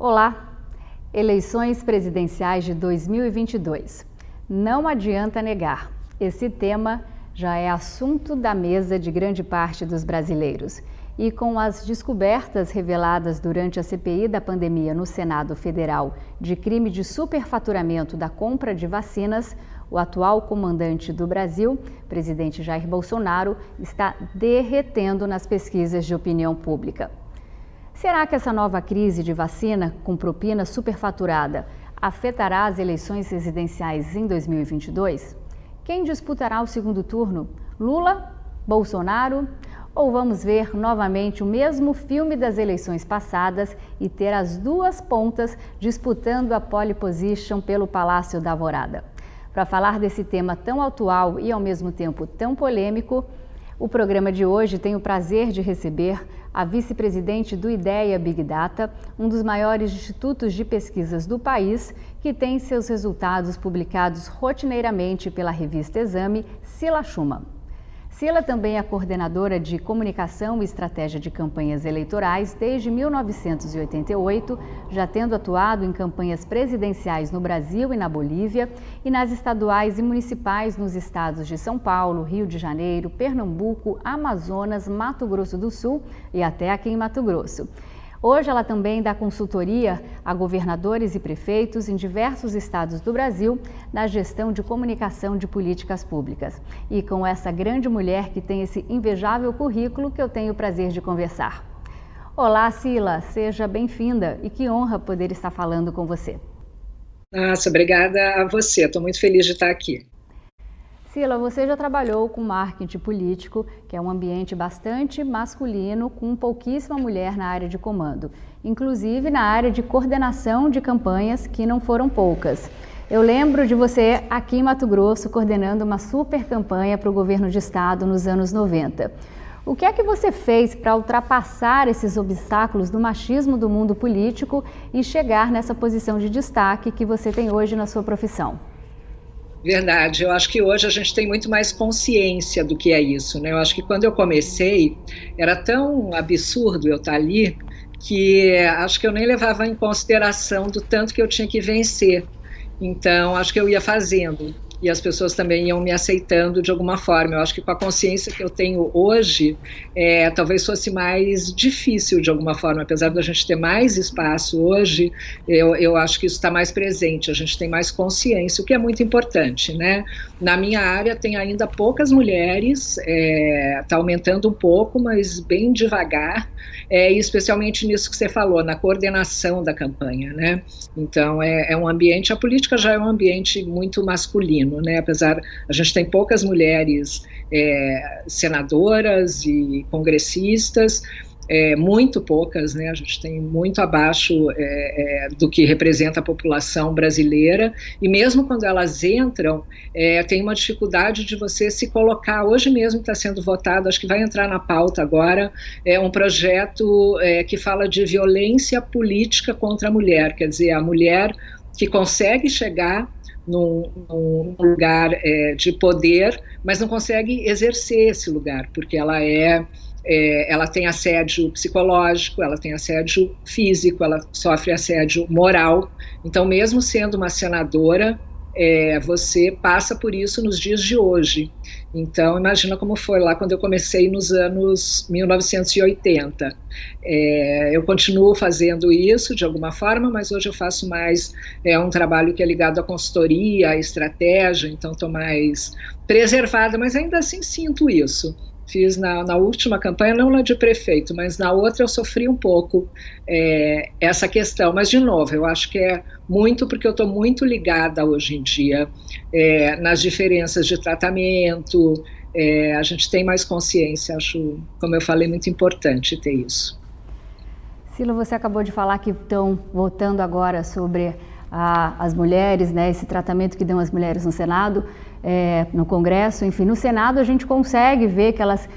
Olá! Eleições presidenciais de 2022. Não adianta negar, esse tema já é assunto da mesa de grande parte dos brasileiros. E com as descobertas reveladas durante a CPI da pandemia no Senado Federal de crime de superfaturamento da compra de vacinas, o atual comandante do Brasil, presidente Jair Bolsonaro, está derretendo nas pesquisas de opinião pública. Será que essa nova crise de vacina com propina superfaturada afetará as eleições presidenciais em 2022? Quem disputará o segundo turno? Lula? Bolsonaro? Ou vamos ver novamente o mesmo filme das eleições passadas e ter as duas pontas disputando a pole position pelo Palácio da Alvorada? Para falar desse tema tão atual e ao mesmo tempo tão polêmico, o programa de hoje tem o prazer de receber a vice-presidente do IDEA Big Data, um dos maiores institutos de pesquisas do país, que tem seus resultados publicados rotineiramente pela revista Exame, Cila Schumann. Cila também é coordenadora de comunicação e estratégia de campanhas eleitorais desde 1988, já tendo atuado em campanhas presidenciais no Brasil e na Bolívia e nas estaduais e municipais nos estados de São Paulo, Rio de Janeiro, Pernambuco, Amazonas, Mato Grosso do Sul e até aqui em Mato Grosso. Hoje ela também dá consultoria a governadores e prefeitos em diversos estados do Brasil na gestão de comunicação de políticas públicas. E com essa grande mulher que tem esse invejável currículo que eu tenho o prazer de conversar. Olá, Cila, seja bem-vinda e que honra poder estar falando com você. Nossa, obrigada a você, estou muito feliz de estar aqui. Cila, você já trabalhou com marketing político, que é um ambiente bastante masculino, com pouquíssima mulher na área de comando, inclusive na área de coordenação de campanhas, que não foram poucas. Eu lembro de você aqui em Mato Grosso, coordenando uma super campanha para o governo de estado nos anos 90. O que é que você fez para ultrapassar esses obstáculos do machismo do mundo político e chegar nessa posição de destaque que você tem hoje na sua profissão? Verdade, eu acho que hoje a gente tem muito mais consciência do que é isso, né? Eu acho que quando eu comecei, era tão absurdo eu estar ali, que acho que eu nem levava em consideração do tanto que eu tinha que vencer. Então, acho que eu ia fazendo, e as pessoas também iam me aceitando de alguma forma. Eu acho que com a consciência que eu tenho hoje, talvez fosse mais difícil de alguma forma, apesar da gente ter mais espaço hoje, eu acho que isso está mais presente, a gente tem mais consciência, o que é muito importante, né? Na minha área tem ainda poucas mulheres, está aumentando um pouco, mas bem devagar, especialmente nisso que você falou, na coordenação da campanha, né? Então é um ambiente, a política já é um ambiente muito masculino, né? Apesar, a gente tem poucas mulheres senadoras e congressistas, muito poucas, né? A gente tem muito abaixo do que representa a população brasileira, e mesmo quando elas entram, tem uma dificuldade de você se colocar. Hoje mesmo está sendo votado, acho que vai entrar na pauta agora, um projeto que fala de violência política contra a mulher, quer dizer, a mulher que consegue chegar num lugar de poder, mas não consegue exercer esse lugar, porque ela tem assédio psicológico, ela tem assédio físico, ela sofre assédio moral. Então, mesmo sendo uma senadora, você passa por isso nos dias de hoje. Então, imagina como foi lá quando eu comecei nos anos 1980. Eu continuo fazendo isso de alguma forma, mas hoje eu faço mais um trabalho que é ligado à consultoria, à estratégia, então estou mais preservada, mas ainda assim sinto isso. Fiz na última campanha, não na de prefeito, mas na outra eu sofri um pouco essa questão. Mas, de novo, eu acho que é muito porque eu estou muito ligada hoje em dia nas diferenças de tratamento, a gente tem mais consciência, acho, como eu falei, muito importante ter isso. Cila, você acabou de falar que estão votando agora sobre as mulheres, né, esse tratamento que dão as mulheres no Senado, no Congresso, enfim, no Senado a gente consegue ver que elas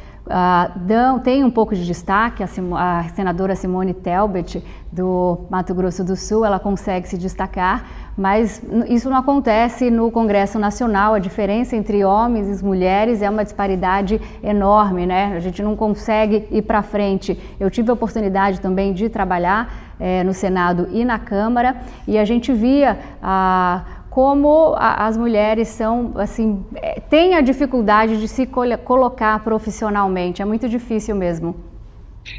tem um pouco de destaque. A senadora Simone Tebet, do Mato Grosso do Sul, ela consegue se destacar, mas isso não acontece no Congresso Nacional. A diferença entre homens e mulheres é uma disparidade enorme, né? A gente não consegue ir para frente. Eu tive a oportunidade também de trabalhar no Senado e na Câmara, e a gente via como as mulheres são, assim, têm a dificuldade de se colocar profissionalmente. É muito difícil mesmo.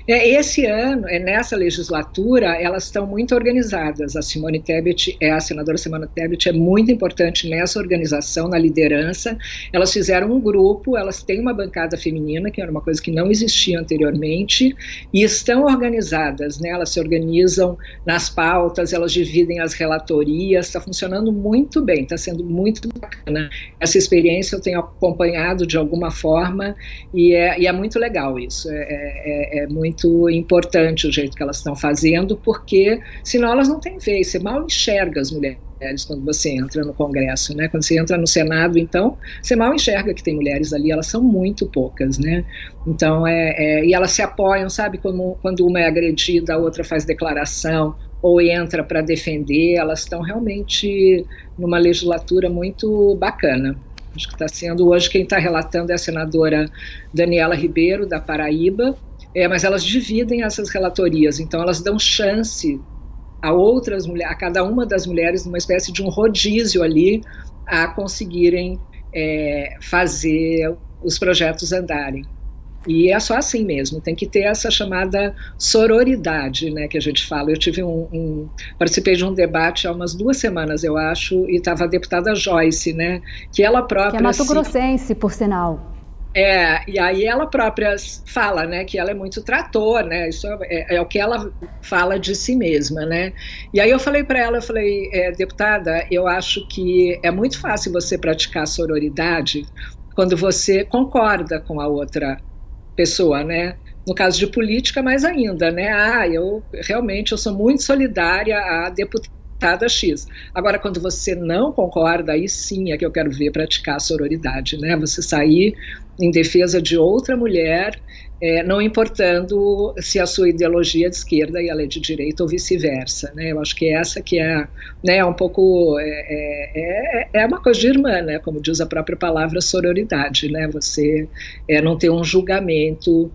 Esse ano, nessa legislatura, elas estão muito organizadas. A senadora Simone Tebet é muito importante nessa organização, na liderança. Elas fizeram um grupo, elas têm uma bancada feminina, que era uma coisa que não existia anteriormente, e estão organizadas, né? Elas se organizam nas pautas, elas dividem as relatorias, está funcionando muito bem, está sendo muito bacana. Essa experiência eu tenho acompanhado de alguma forma, e é muito legal isso. É muito importante o jeito que elas estão fazendo, porque senão elas não têm vez. Você mal enxerga as mulheres quando você entra no Congresso, né? Quando você entra no Senado, então, você mal enxerga que tem mulheres ali, elas são muito poucas, né? Então, e elas se apoiam, sabe? Quando uma é agredida, a outra faz declaração, ou entra para defender. Elas estão realmente numa legislatura muito bacana. Acho que está sendo, hoje quem está relatando é a senadora Daniela Ribeiro, da Paraíba, mas elas dividem essas relatorias, então elas dão chance a outras mulheres, a cada uma das mulheres, numa espécie de um rodízio ali, a conseguirem fazer os projetos andarem. E é só assim mesmo, tem que ter essa chamada sororidade, né, que a gente fala. Eu tive participei de um debate há umas 2 semanas, eu acho, e estava a deputada Joyce, né, que ela própria... Que é mato-grossense, por sinal. E aí ela própria fala, né, que ela é muito trator, né, isso é o que ela fala de si mesma, né. E aí eu falei para ela, deputada, eu acho que é muito fácil você praticar sororidade quando você concorda com a outra pessoa, né, no caso de política mais ainda, né, eu sou muito solidária à deputada X. Agora, quando você não concorda, aí sim é que eu quero ver praticar a sororidade, né? Você sair em defesa de outra mulher, não importando se a sua ideologia é de esquerda e ela é de direita ou vice-versa, né? Eu acho que essa que né, um pouco, uma coisa de irmã, né? Como diz a própria palavra sororidade, né? Você não ter um julgamento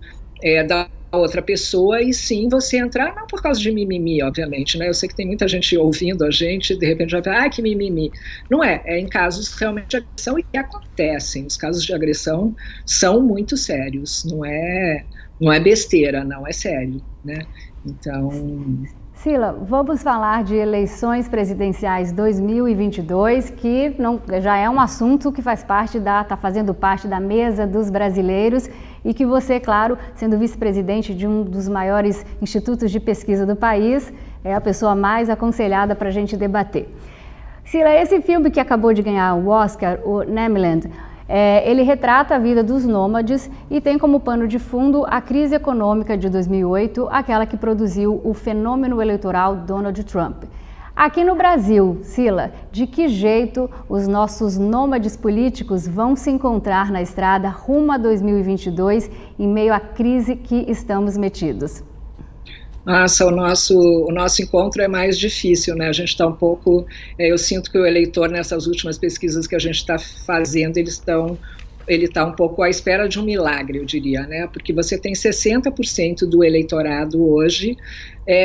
da outra pessoa, e sim você entrar, não por causa de mimimi, obviamente, né? Eu sei que tem muita gente ouvindo a gente, de repente vai falar, que mimimi. Não é em casos realmente de agressão, e que acontecem. Os casos de agressão são muito sérios, não é besteira, não, é sério, né? Então... Sila, vamos falar de eleições presidenciais 2022, que já é um assunto que está fazendo parte da mesa dos brasileiros, e que você, claro, sendo vice-presidente de um dos maiores institutos de pesquisa do país, é a pessoa mais aconselhada para a gente debater. Sila, esse filme que acabou de ganhar o Oscar, o Nomadland, ele retrata a vida dos nômades e tem como pano de fundo a crise econômica de 2008, aquela que produziu o fenômeno eleitoral Donald Trump. Aqui no Brasil, Sila, de que jeito os nossos nômades políticos vão se encontrar na estrada rumo a 2022 em meio à crise que estamos metidos? Nossa, o nosso encontro é mais difícil, né? A gente está um pouco... eu sinto que o eleitor, nessas últimas pesquisas que a gente está fazendo, ele está um pouco à espera de um milagre, eu diria, né? Porque você tem 60% do eleitorado hoje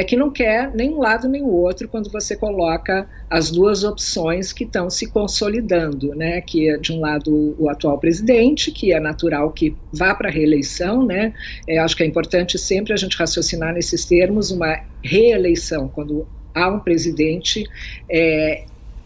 que não quer nem um lado nem o outro, quando você coloca as duas opções que estão se consolidando, né? Que é, de um lado, o atual presidente, que é natural que vá para a reeleição, né? Acho que é importante sempre a gente raciocinar nesses termos. Uma reeleição, quando há um presidente,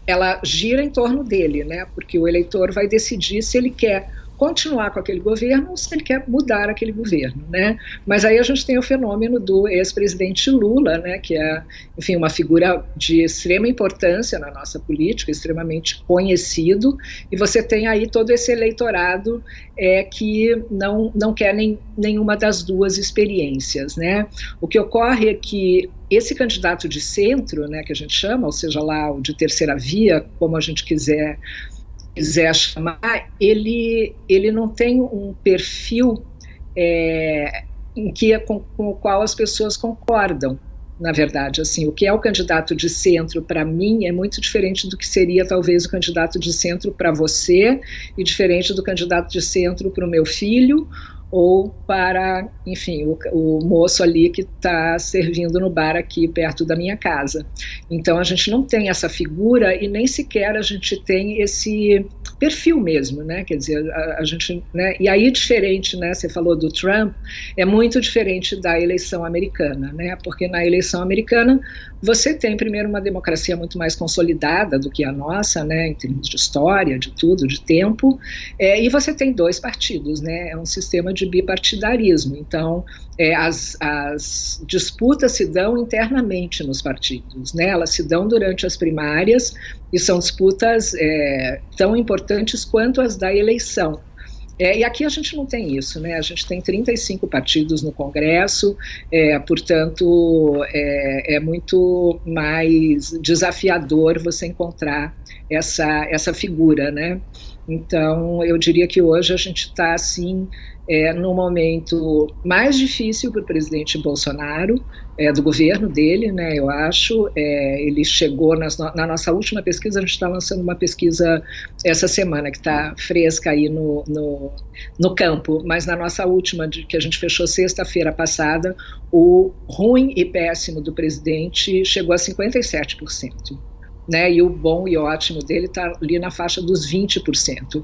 ela gira em torno dele, né? Porque o eleitor vai decidir se ele quer continuar com aquele governo ou se ele quer mudar aquele governo, né? Mas aí a gente tem o fenômeno do ex-presidente Lula, né? Que é, enfim, uma figura de extrema importância na nossa política, extremamente conhecido, e você tem aí todo esse eleitorado que não quer nenhuma das duas experiências, né? O que ocorre é que esse candidato de centro, né, que a gente chama, ou seja lá, o de terceira via, como a gente quiser chamar, ele não tem um perfil com o qual as pessoas concordam. Na verdade, assim, o que é o candidato de centro para mim é muito diferente do que seria talvez o candidato de centro para você e diferente do candidato de centro para o meu filho ou para, enfim, o moço ali que está servindo no bar aqui perto da minha casa. Então a gente não tem essa figura e nem sequer a gente tem esse perfil mesmo, né? Quer dizer, a gente, né? E aí diferente, né? Você falou do Trump, é muito diferente da eleição americana, né? Porque na eleição americana você tem primeiro uma democracia muito mais consolidada do que a nossa, né? Em termos de história, de tudo, de tempo, e você tem dois partidos, né? É um sistema de bipartidarismo. Então as disputas se dão internamente nos partidos, né? Elas se dão durante as primárias e são disputas tão importantes quanto as da eleição. E aqui a gente não tem isso, né? A gente tem 35 partidos no Congresso, portanto, é muito mais desafiador você encontrar essa figura, né? Então, eu diria que hoje a gente está, assim, no momento mais difícil para o presidente Bolsonaro, do governo dele, né, eu acho. Ele chegou, na nossa última pesquisa, a gente está lançando uma pesquisa essa semana, que está fresca aí no campo, mas na nossa última, que a gente fechou sexta-feira passada, o ruim e péssimo do presidente chegou a 57%. Né, e o bom e ótimo dele está ali na faixa dos 20%.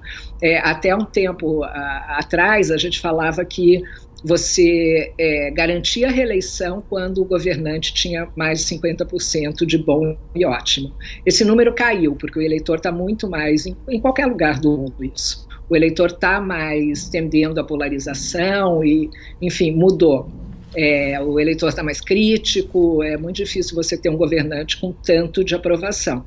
Até um tempo atrás, a gente falava que você garantia a reeleição quando o governante tinha mais de 50% de bom e ótimo. Esse número caiu, porque o eleitor está muito mais, em qualquer lugar do mundo isso, o eleitor está mais tendendo à polarização e, enfim, mudou. O eleitor está mais crítico, é muito difícil você ter um governante com tanto de aprovação.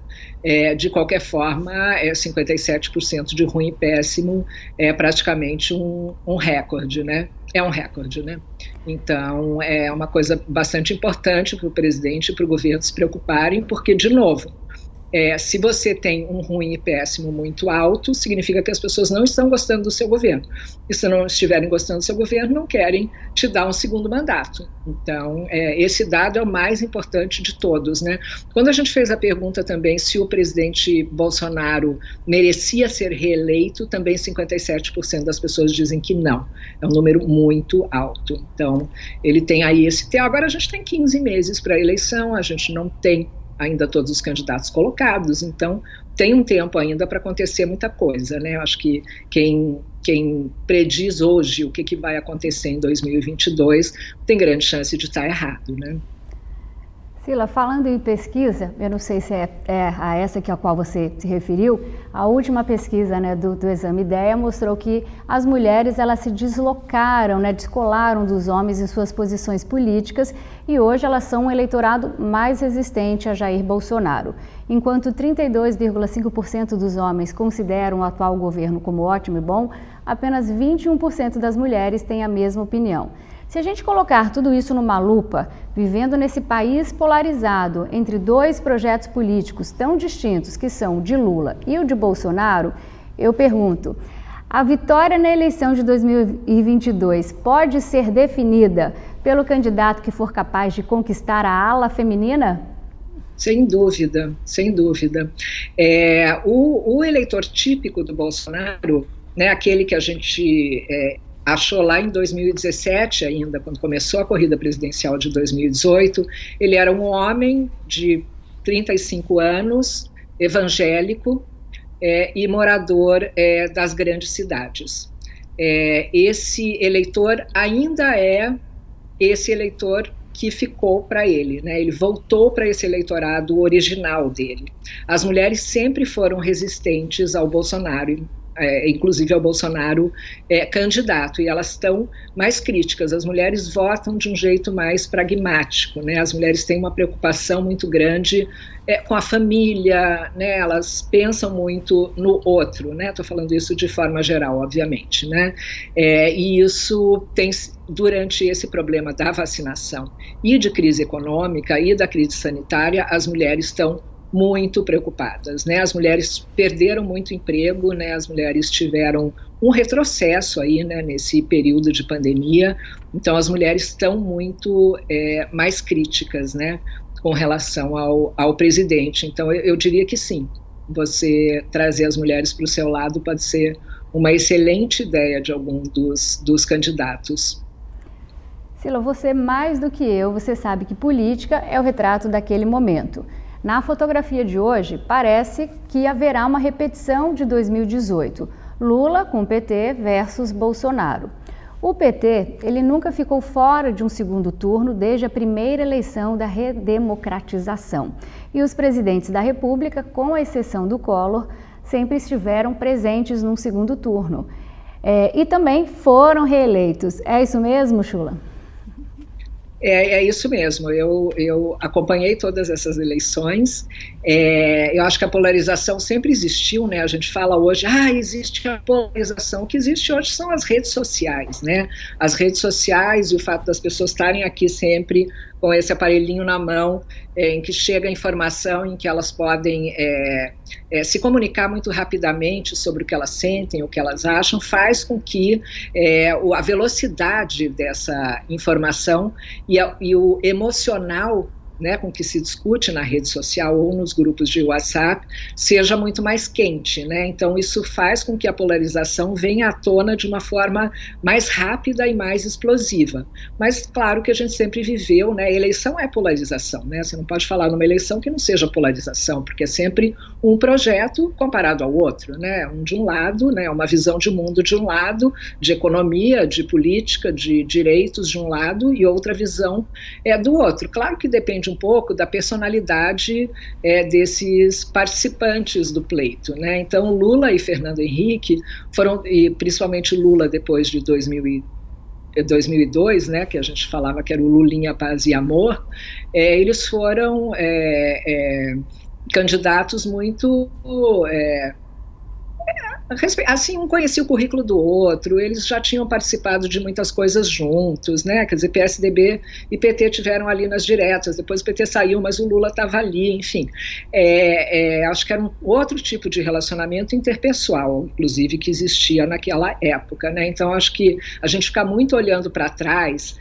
De qualquer forma, 57% de ruim e péssimo é praticamente um recorde, né? É um recorde, né? Então, é uma coisa bastante importante para o presidente e para o governo se preocuparem, porque, de novo, se você tem um ruim e péssimo muito alto, significa que as pessoas não estão gostando do seu governo. E se não estiverem gostando do seu governo, não querem te dar um segundo mandato. Então, esse dado é o mais importante de todos, né? Quando a gente fez a pergunta também se o presidente Bolsonaro merecia ser reeleito, também 57% das pessoas dizem que não. É um número muito alto. Então, ele tem aí esse... Agora a gente tem 15 meses para a eleição, a gente não tem ainda todos os candidatos colocados, então tem um tempo ainda para acontecer muita coisa, né? Eu acho que quem prediz hoje o que vai acontecer em 2022 tem grande chance de estar errado, né? Sila, falando em pesquisa, eu não sei se é a essa a qual você se referiu, a última pesquisa, né, do Exame IDEA mostrou que as mulheres elas se deslocaram, né, descolaram dos homens em suas posições políticas e hoje elas são um eleitorado mais resistente a Jair Bolsonaro. Enquanto 32,5% dos homens consideram o atual governo como ótimo e bom, apenas 21% das mulheres têm a mesma opinião. Se a gente colocar tudo isso numa lupa, vivendo nesse país polarizado entre dois projetos políticos tão distintos que são o de Lula e o de Bolsonaro, eu pergunto, a vitória na eleição de 2022 pode ser definida pelo candidato que for capaz de conquistar a ala feminina? Sem dúvida, sem dúvida. O eleitor típico do Bolsonaro, né, aquele que a gente... achou lá em 2017 ainda, quando começou a corrida presidencial de 2018, ele era um homem de 35 anos, evangélico e morador das grandes cidades. Esse eleitor ainda é esse eleitor que ficou para ele, né? Ele voltou para esse eleitorado original dele. As mulheres sempre foram resistentes ao Bolsonaro, inclusive ao Bolsonaro candidato, e elas estão mais críticas. As mulheres votam de um jeito mais pragmático, né? As mulheres têm uma preocupação muito grande com a família, né? Elas pensam muito no outro, né? Estou falando isso de forma geral, obviamente, né? E isso tem, durante esse problema da vacinação e de crise econômica e da crise sanitária, as mulheres estão muito preocupadas, né? As mulheres perderam muito emprego, né? As mulheres tiveram um retrocesso aí, né, nesse período de pandemia, então as mulheres estão muito mais críticas, né, com relação ao presidente. Então eu diria que sim, você trazer as mulheres para o seu lado pode ser uma excelente ideia de algum dos candidatos. Sila, você mais do que eu, você sabe que política é o retrato daquele momento. Na fotografia de hoje, parece que haverá uma repetição de 2018. Lula com o PT versus Bolsonaro. O PT, ele nunca ficou fora de um segundo turno desde a primeira eleição da redemocratização. E os presidentes da República, com exceção do Collor, sempre estiveram presentes num segundo turno. E também foram reeleitos. É isso mesmo, Chula? É isso mesmo, eu acompanhei todas essas eleições, eu acho que a polarização sempre existiu, né? A gente fala hoje, existe a polarização, o que existe hoje são as redes sociais, né? As redes sociais e o fato das pessoas estarem aqui sempre com esse aparelhinho na mão, em que chega a informação, em que elas podem se comunicar muito rapidamente sobre o que elas sentem, o que elas acham, faz com que a velocidade dessa informação e o emocional, né, com que se discute na rede social ou nos grupos de WhatsApp, seja muito mais quente, né? Então isso faz com que a polarização venha à tona de uma forma mais rápida e mais explosiva. Mas claro que a gente sempre viveu, né? Eleição é polarização, né? Você não pode falar numa eleição que não seja polarização, porque é sempre um projeto comparado ao outro, né? Um de um lado, né? Uma visão de mundo de um lado, de economia, de política, de direitos de um lado e outra visão do outro. Claro que depende um pouco da personalidade desses participantes do pleito, né? Então Lula e Fernando Henrique foram, e principalmente Lula depois de 2002, né, que a gente falava que era o Lulinha, Paz e Amor, eles foram candidatos muito assim, um conhecia o currículo do outro, eles já tinham participado de muitas coisas juntos, né? Quer dizer, PSDB e PT tiveram ali nas diretas, depois o PT saiu, mas o Lula estava ali, enfim. Acho que era um outro tipo de relacionamento interpessoal, inclusive, que existia naquela época, né? Então, acho que a gente fica muito olhando para trás.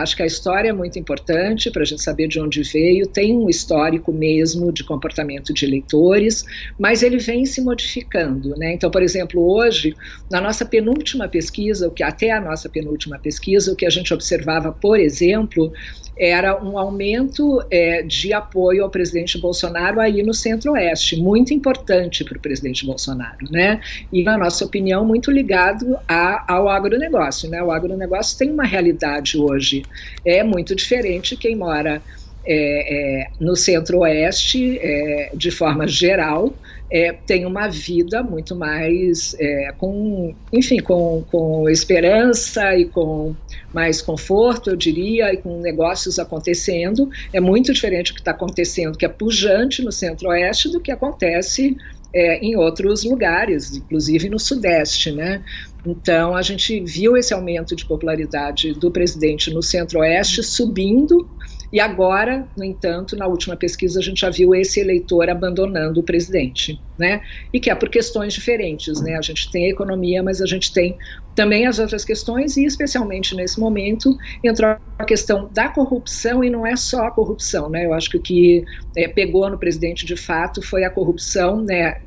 Acho que a história é muito importante para a gente saber de onde veio, tem um histórico mesmo de comportamento de eleitores, mas ele vem se modificando, né? Então, por exemplo, hoje, na nossa penúltima pesquisa, o que a gente observava, por exemplo, era um aumento de apoio ao presidente Bolsonaro aí no Centro-Oeste, muito importante para o presidente Bolsonaro, né? E, na nossa opinião, muito ligado ao agronegócio, né? O agronegócio tem uma realidade hoje muito diferente. Quem mora no Centro-Oeste, de forma geral, tem uma vida muito mais com esperança e com mais conforto, eu diria, e com negócios acontecendo. É muito diferente o que está acontecendo, que é pujante no Centro-Oeste, do que acontece em outros lugares, inclusive no Sudeste, né? Então, a gente viu esse aumento de popularidade do presidente no Centro-Oeste subindo, e agora, no entanto, na última pesquisa, a gente já viu esse eleitor abandonando o presidente, né? E que é por questões diferentes, né? A gente tem a economia, mas a gente tem também as outras questões, e especialmente nesse momento entrou a questão da corrupção, e não é só a corrupção, né? Eu acho que o que pegou no presidente de fato foi a corrupção, né?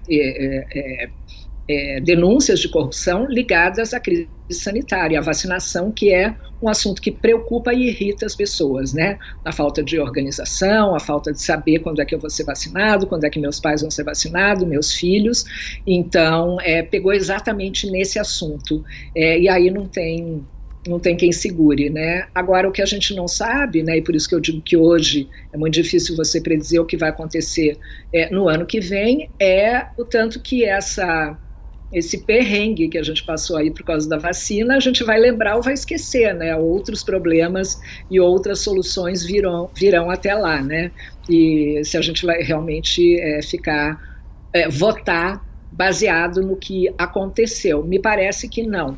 Denúncias de corrupção ligadas à crise sanitária, à vacinação, que é um assunto que preocupa e irrita as pessoas, né? A falta de organização, a falta de saber quando é que eu vou ser vacinado, quando é que meus pais vão ser vacinados, meus filhos. Então, pegou exatamente nesse assunto. E aí não tem quem segure, né? Agora, o que a gente não sabe, né, e por isso que eu digo que hoje é muito difícil você predizer o que vai acontecer no ano que vem, é o tanto que esse perrengue que a gente passou aí por causa da vacina, a gente vai lembrar ou vai esquecer, né? Outros problemas e outras soluções virão até lá, né? E se a gente vai realmente votar baseado no que aconteceu. Me parece que não.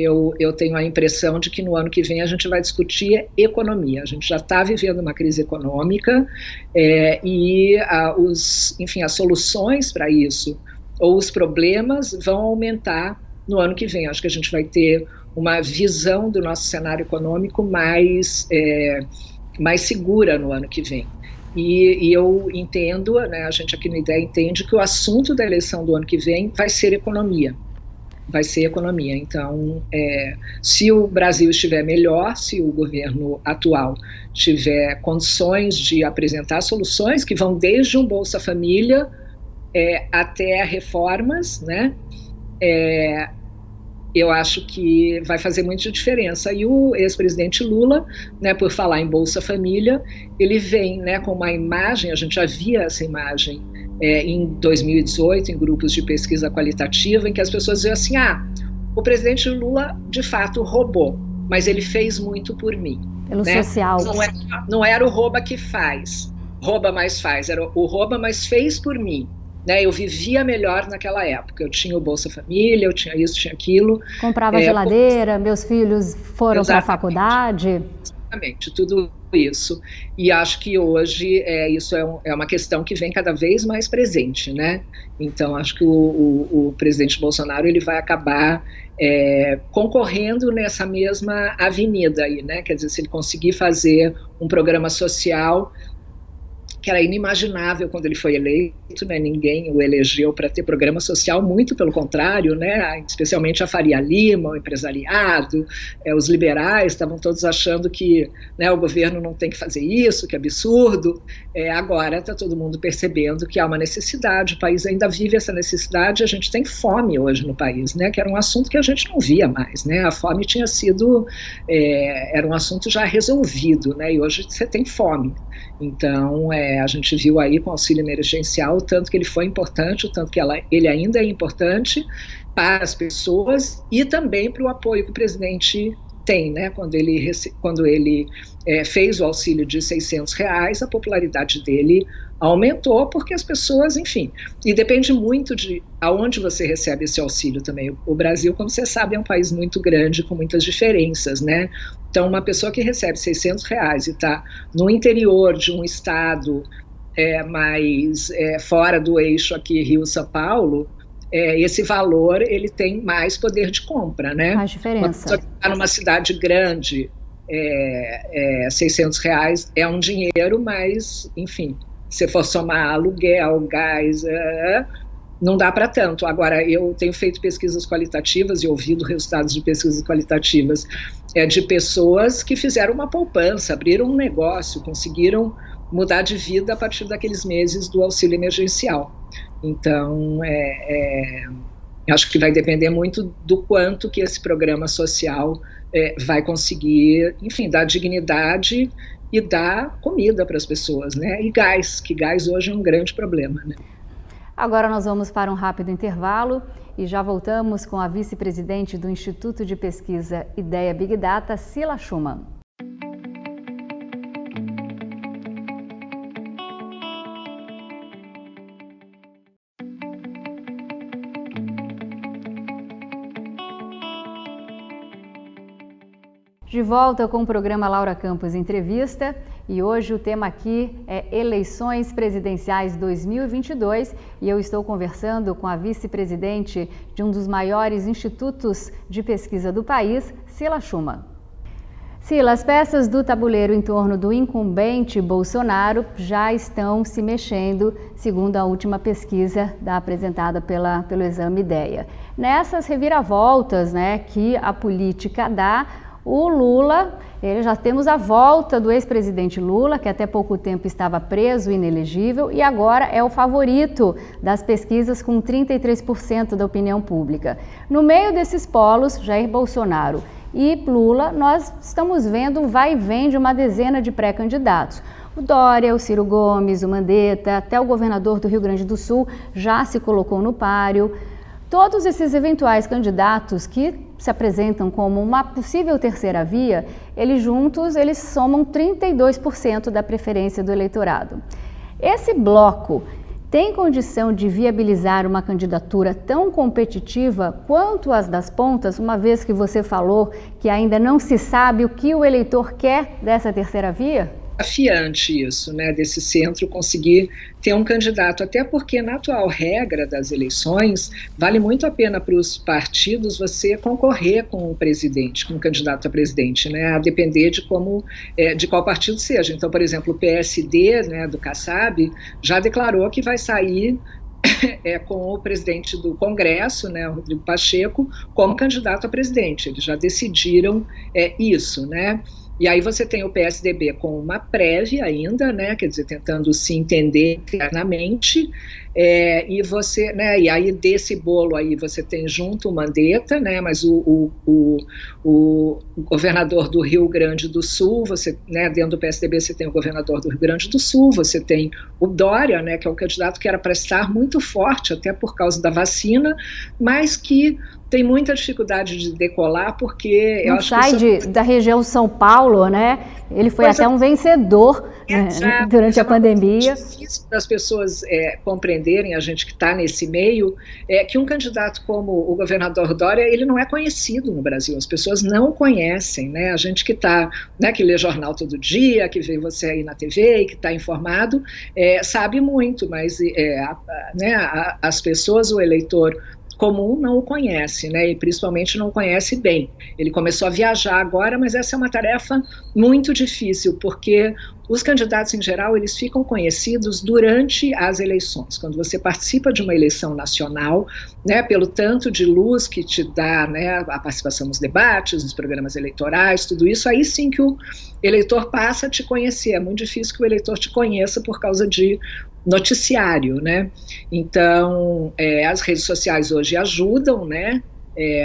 eu tenho a impressão de que no ano que vem a gente vai discutir economia. A gente já está vivendo uma crise econômica enfim, as soluções para isso, ou os problemas, vão aumentar no ano que vem. Acho que a gente vai ter uma visão do nosso cenário econômico mais segura no ano que vem. E eu entendo, né, a gente aqui no IDEA entende que o assunto da eleição do ano que vem vai ser economia. Vai ser economia. Então, se o Brasil estiver melhor, se o governo atual tiver condições de apresentar soluções que vão desde um Bolsa Família até reformas, né, eu acho que vai fazer muita diferença. E o ex-presidente Lula, né, por falar em Bolsa Família, ele vem, né, com uma imagem, a gente já via essa imagem em 2018, em grupos de pesquisa qualitativa, em que as pessoas diziam assim, o presidente Lula de fato roubou, mas ele fez muito por mim. Pelo social. Não era o rouba que faz, rouba mais faz, era o rouba mas fez por mim. Né, eu vivia melhor naquela época, eu tinha o Bolsa Família, eu tinha isso, tinha aquilo. Comprava geladeira, meus filhos foram para a faculdade. Exatamente, tudo isso. E acho que hoje isso é uma questão que vem cada vez mais presente, né? Então acho que o presidente Bolsonaro ele vai acabar concorrendo nessa mesma avenida aí, né? Quer dizer, se ele conseguir fazer um programa social que era inimaginável quando ele foi eleito, né? Ninguém o elegeu para ter programa social, muito pelo contrário, né? Especialmente a Faria Lima, o empresariado, os liberais estavam todos achando que, né, o governo não tem que fazer isso, que absurdo. Agora está todo mundo percebendo que há uma necessidade, o país ainda vive essa necessidade, a gente tem fome hoje no país, né? Que era um assunto que a gente não via mais, né? A fome tinha sido, era um assunto já resolvido, né? E hoje você tem fome. Então, a gente viu aí com o auxílio emergencial o tanto que ele foi importante, o tanto que ele ainda é importante para as pessoas e também para o apoio que o presidente tem, né? Quando ele fez o auxílio de R$600, a popularidade dele aumentou porque as pessoas, enfim, e depende muito de aonde você recebe esse auxílio também. O Brasil, como você sabe, é um país muito grande, com muitas diferenças, né? Então, uma pessoa que recebe R$600 e está no interior de um estado mais fora do eixo aqui, Rio-São Paulo, esse valor ele tem mais poder de compra, né? Faz diferença. Uma pessoa que está numa cidade grande, R$600 é um dinheiro, mas, enfim, se for somar aluguel, gás, não dá para tanto. Agora, eu tenho feito pesquisas qualitativas e ouvido resultados de pesquisas qualitativas de pessoas que fizeram uma poupança, abriram um negócio, conseguiram mudar de vida a partir daqueles meses do auxílio emergencial. Então, acho que vai depender muito do quanto que esse programa social vai conseguir, enfim, dar dignidade e dar comida para as pessoas, né? E gás, que gás hoje é um grande problema, né? Agora nós vamos para um rápido intervalo e já voltamos com a vice-presidente do Instituto de Pesquisa IDEA Big Data, Cila Schumann. De volta com o programa Laura Campos Entrevista e hoje o tema aqui é Eleições Presidenciais 2022 e eu estou conversando com a vice-presidente de um dos maiores institutos de pesquisa do país, Cila Schumann. Cila, as peças do tabuleiro em torno do incumbente Bolsonaro já estão se mexendo, segundo a última pesquisa apresentada pelo Exame IDEA. Nessas reviravoltas, né, que a política dá, o Lula, já temos a volta do ex-presidente Lula, que até pouco tempo estava preso, inelegível, e agora é o favorito das pesquisas com 33% da opinião pública. No meio desses polos, Jair Bolsonaro e Lula, nós estamos vendo um vai e vem de uma dezena de pré-candidatos. O Dória, o Ciro Gomes, o Mandetta, até o governador do Rio Grande do Sul já se colocou no páreo. Todos esses eventuais candidatos que se apresentam como uma possível terceira via, eles juntos somam 32% da preferência do eleitorado. Esse bloco tem condição de viabilizar uma candidatura tão competitiva quanto as das pontas, uma vez que você falou que ainda não se sabe o que o eleitor quer dessa terceira via? Desafiante isso, né, desse centro conseguir ter um candidato, até porque na atual regra das eleições, vale muito a pena para os partidos você concorrer com o presidente, com o candidato a presidente, né, a depender de como, de qual partido seja. Então, por exemplo, o PSD, né, do Kassab, já declarou que vai sair com o presidente do Congresso, né, Rodrigo Pacheco, como candidato a presidente. Eles já decidiram isso, né? E aí você tem o PSDB com uma prévia ainda, né, quer dizer, tentando se entender internamente, e você, né, e aí desse bolo aí você tem junto o Mandetta, né, mas o governador do Rio Grande do Sul, você, né, dentro do PSDB você tem o governador do Rio Grande do Sul, você tem o Dória, né, que é um candidato que era para estar muito forte, até por causa da vacina, mas que tem muita dificuldade de decolar, porque não sai da região São Paulo, né? Ele foi até um vencedor, né, durante a pandemia. É difícil das pessoas compreenderem, a gente que está nesse meio, que um candidato como o governador Dória, ele não é conhecido no Brasil, as pessoas não conhecem, né? A gente que está, né, que lê jornal todo dia, que vê você aí na TV e que está informado, sabe muito, mas as pessoas, o eleitor comum não o conhece, né, e principalmente não o conhece bem. Ele começou a viajar agora, mas essa é uma tarefa muito difícil, porque os candidatos, em geral, eles ficam conhecidos durante as eleições. Quando você participa de uma eleição nacional, né, pelo tanto de luz que te dá, né, a participação nos debates, nos programas eleitorais, tudo isso, aí sim que o eleitor passa a te conhecer. É muito difícil que o eleitor te conheça por causa de noticiário, né? Então, as redes sociais hoje ajudam, né,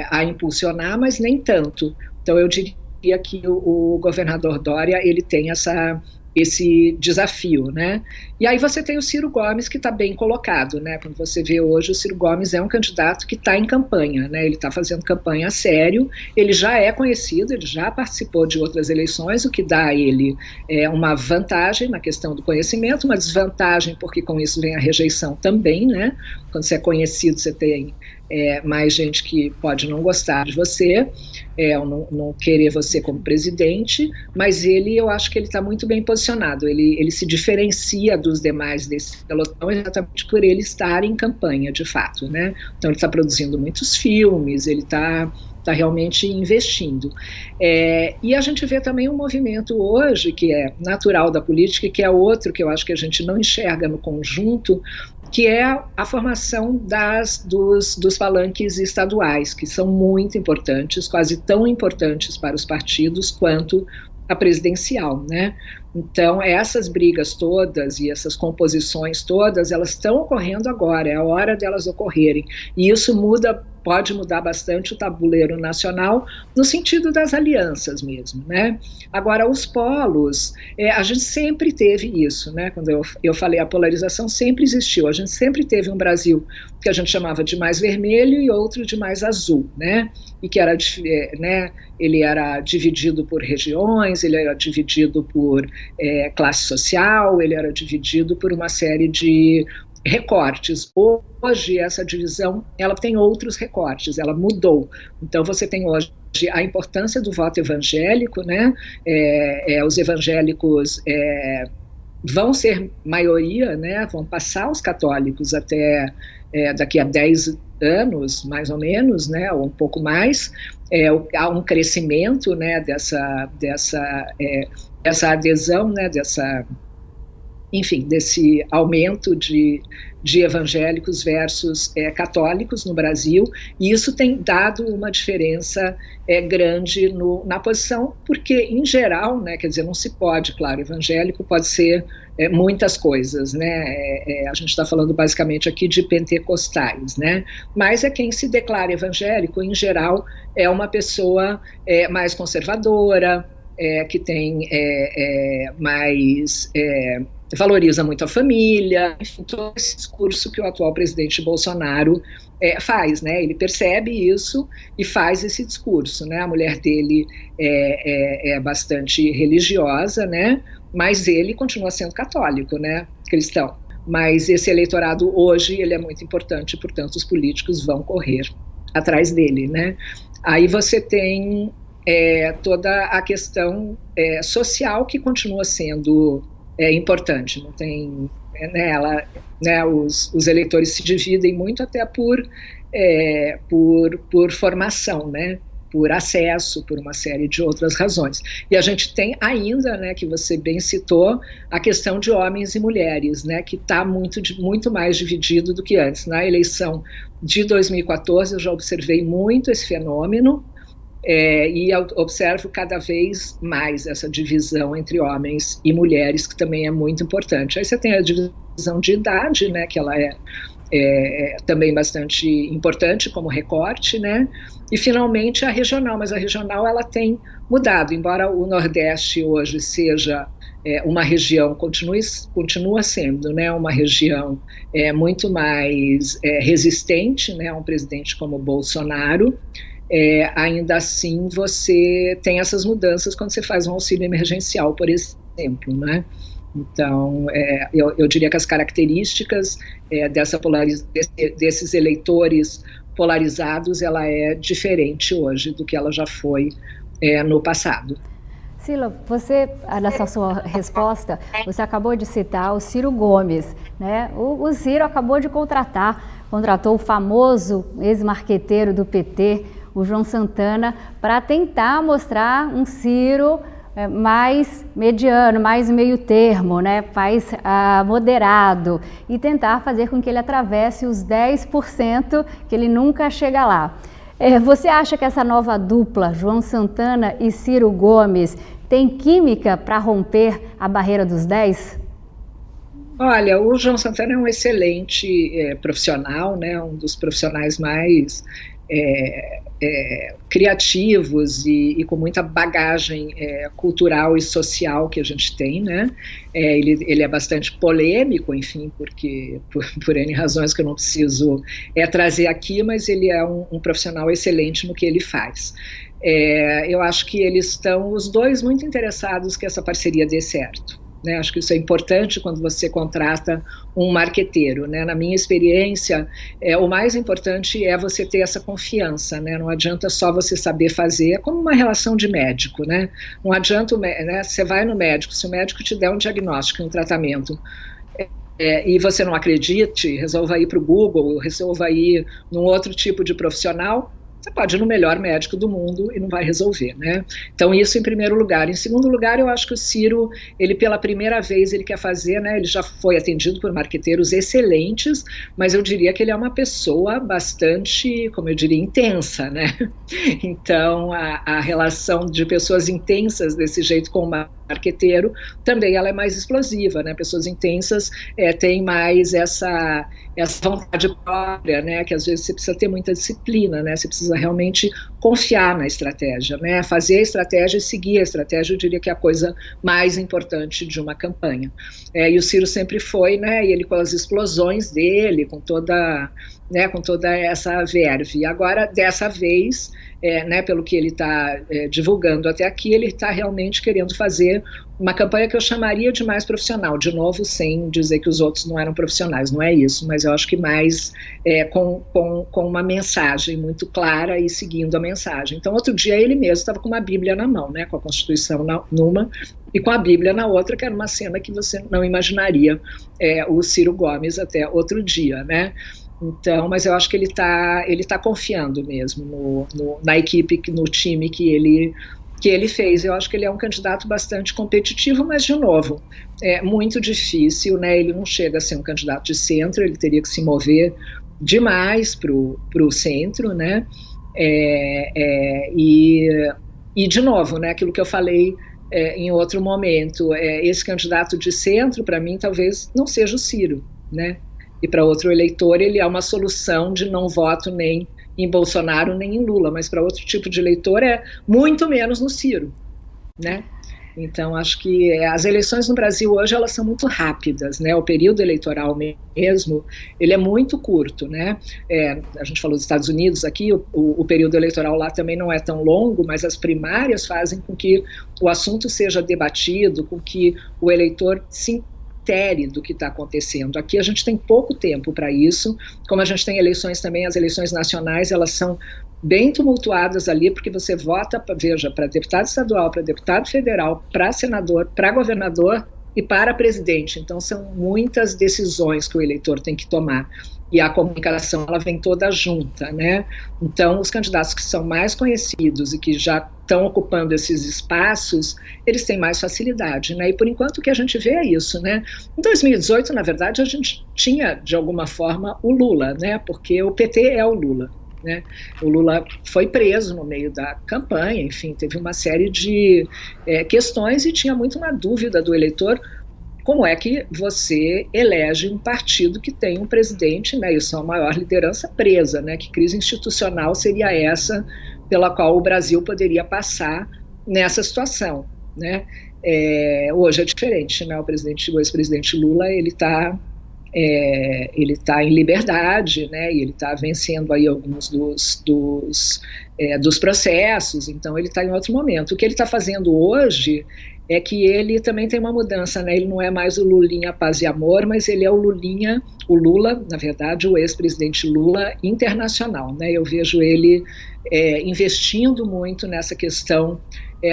a impulsionar, mas nem tanto. Então, eu diria que o governador Dória, ele tem esse desafio, né? E aí você tem o Ciro Gomes, que está bem colocado, né? Quando você vê hoje, o Ciro Gomes é um candidato que está em campanha, né? Ele está fazendo campanha a sério, ele já é conhecido, ele já participou de outras eleições, o que dá a ele uma vantagem na questão do conhecimento, uma desvantagem porque com isso vem a rejeição também, né? Quando você é conhecido, você tem mais gente que pode não gostar de você, ou não querer você como presidente, mas eu acho que ele está muito bem posicionado, ele se diferencia dos demais desse pelotão exatamente por ele estar em campanha, de fato, né? Então ele está produzindo muitos filmes, ele está realmente investindo. E a gente vê também um movimento hoje que é natural da política, que é outro que eu acho que a gente não enxerga no conjunto, que é a formação dos palanques estaduais, que são muito importantes, quase tão importantes para os partidos quanto a presidencial, né? Então, essas brigas todas e essas composições todas, elas estão ocorrendo agora, é a hora delas ocorrerem. E isso pode mudar bastante o tabuleiro nacional, no sentido das alianças mesmo, né? Agora, os polos, a gente sempre teve isso, né? Quando eu falei, a polarização sempre existiu, a gente sempre teve um Brasil que a gente chamava de mais vermelho e outro de mais azul, né? E que era, né, ele era dividido por regiões, ele era dividido por classe social, ele era dividido por uma série de recortes. Hoje essa divisão, ela tem outros recortes, ela mudou. Então você tem hoje a importância do voto evangélico, né? Os evangélicos vão ser maioria, né? Vão passar os católicos até daqui a 10 anos, mais ou menos, né? Ou um pouco mais. Há um crescimento, né? Dessa adesão, né? Desse aumento de evangélicos versus católicos no Brasil, e isso tem dado uma diferença grande na posição, porque, em geral, né, quer dizer, não se pode, claro, evangélico pode ser muitas coisas, né, a gente está falando basicamente aqui de pentecostais, né, mas quem se declara evangélico, em geral, é uma pessoa mais conservadora, que tem mais... valoriza muito a família, enfim, todo esse discurso que o atual presidente Bolsonaro faz, né? Ele percebe isso e faz esse discurso, né? A mulher dele é bastante religiosa, né? Mas ele continua sendo católico, né? Cristão. mas esse eleitorado hoje ele é muito importante, portanto os políticos vão correr atrás dele, né? Aí você tem toda a questão social que continua sendo importante, não tem, os eleitores se dividem muito até por formação, né? Por acesso, por uma série de outras razões. E a gente tem ainda, né, que você bem citou, a questão de homens e mulheres, né, que está muito mais dividido do que antes. Na eleição de 2014, eu já observei muito esse fenômeno, e observo cada vez mais essa divisão entre homens e mulheres, que também é muito importante. Aí você tem a divisão de idade, né, que ela é também bastante importante como recorte, né? E finalmente a regional, mas a regional ela tem mudado, embora o Nordeste hoje seja uma região, continua sendo, né, uma região muito mais resistente, né, a um presidente como Bolsonaro. Ainda assim você tem essas mudanças quando você faz um auxílio emergencial, por exemplo, né? Então, eu diria que as características desses eleitores polarizados, ela é diferente hoje do que ela já foi no passado. Cila, você, nessa sua resposta, você acabou de citar o Ciro Gomes, né? O Ciro acabou de contratou o famoso ex-marqueteiro do PT, o João Santana, para tentar mostrar um Ciro mais mediano, mais meio termo, né? Mais moderado, e tentar fazer com que ele atravesse os 10%, que ele nunca chega lá. Você acha que essa nova dupla, João Santana e Ciro Gomes, tem química para romper a barreira dos 10%? Olha, o João Santana é um excelente profissional, né? Um dos profissionais mais criativos e com muita bagagem cultural e social que a gente tem, né? Ele é bastante polêmico, enfim, porque por N razões que eu não preciso trazer aqui, mas ele é um profissional excelente no que ele faz. Eu acho que eles estão, os dois, muito interessados que essa parceria dê certo. Né, acho que isso é importante quando você contrata um marqueteiro, né? Na minha experiência, o mais importante é você ter essa confiança, né? Não adianta só você saber fazer, é como uma relação de médico, né? Não adianta, né, você vai no médico, se o médico te der um diagnóstico, um tratamento, e você não acredite, resolva ir para o Google, resolva ir num outro tipo de profissional, você pode ir no melhor médico do mundo e não vai resolver, né? Então isso em primeiro lugar. Em segundo lugar, eu acho que o Ciro, ele pela primeira vez, ele quer fazer, né? Ele já foi atendido por marqueteiros excelentes, mas eu diria que ele é uma pessoa bastante, como eu diria, intensa, né? Então a relação de pessoas intensas desse jeito com o marqueteiro também ela é mais explosiva, né? Pessoas intensas têm mais essa vontade própria, né? Que às vezes você precisa ter muita disciplina, né? Você precisa realmente confiar na estratégia, né? Fazer a estratégia e seguir a estratégia, eu diria que é a coisa mais importante de uma campanha. E o Ciro sempre foi, né? E ele com as explosões dele, com toda essa verve. Agora, dessa vez, né, pelo que ele está divulgando até aqui, ele está realmente querendo fazer uma campanha que eu chamaria de mais profissional, de novo, sem dizer que os outros não eram profissionais, não é isso, mas eu acho que mais com uma mensagem muito clara e seguindo a mensagem. Então, outro dia ele mesmo estava com uma Bíblia na mão, né, com a Constituição numa e com a Bíblia na outra, que era uma cena que você não imaginaria o Ciro Gomes até outro dia, né? Então, mas eu acho que ele tá confiando mesmo na equipe, no time que ele fez. Eu acho que ele é um candidato bastante competitivo, mas, de novo, é muito difícil, né? Ele não chega a ser um candidato de centro, ele teria que se mover demais para o centro, né? E, de novo, né, aquilo que eu falei em outro momento, esse candidato de centro, para mim, talvez não seja o Ciro, né? E para outro eleitor ele é uma solução de não voto nem em Bolsonaro nem em Lula, mas para outro tipo de eleitor é muito menos no Ciro, né? Então acho que as eleições no Brasil hoje elas são muito rápidas, né? O período eleitoral mesmo, ele é muito curto, né? A gente falou dos Estados Unidos aqui, o período eleitoral lá também não é tão longo, mas as primárias fazem com que o assunto seja debatido, com que o eleitor se matéria do que está acontecendo. Aqui a gente tem pouco tempo para isso, como a gente tem eleições também, as eleições nacionais, elas são bem tumultuadas ali, porque você vota, veja, para deputado estadual, para deputado federal, para senador, para governador e para presidente. Então são muitas decisões que o eleitor tem que tomar. E a comunicação, ela vem toda junta, né? Então, os candidatos que são mais conhecidos e que já estão ocupando esses espaços, eles têm mais facilidade, né? E por enquanto o que a gente vê é isso, né? Em 2018, na verdade, a gente tinha, de alguma forma, o Lula, né? Porque o PT é o Lula, né? O Lula foi preso no meio da campanha, enfim, teve uma série de questões e tinha muito uma dúvida do eleitor. Como é que você elege um partido que tem um presidente, né, e sua maior liderança presa, né? Que crise institucional seria essa pela qual o Brasil poderia passar nessa situação, né? Hoje é diferente, né? O ex-presidente Lula, ele está em liberdade, né? E ele está vencendo aí alguns dos processos, então ele está em outro momento. O que ele está fazendo hoje é que ele também tem uma mudança, né? Ele não é mais o Lulinha Paz e Amor, mas ele é o Lula, na verdade, o ex-presidente Lula internacional, né? Eu vejo ele investindo muito nessa questão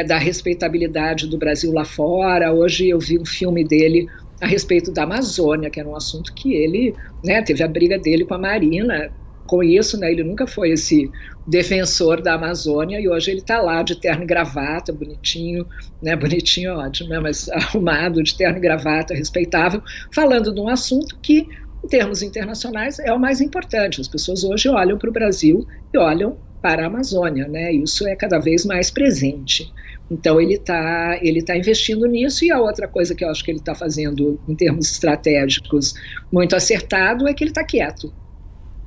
da respeitabilidade do Brasil lá fora. Hoje eu vi um filme dele a respeito da Amazônia, que era um assunto que ele, né, teve a briga dele com a Marina. Com isso, né, ele nunca foi esse defensor da Amazônia, e hoje ele está lá de terno e gravata, bonitinho, né, bonitinho ótimo, né, mas arrumado, de terno e gravata, respeitável, falando de um assunto que, em termos internacionais, é o mais importante. As pessoas hoje olham para o Brasil e olham para a Amazônia, né, e isso é cada vez mais presente. Então ele tá investindo nisso, e a outra coisa que eu acho que ele está fazendo em termos estratégicos muito acertado é que ele está quieto.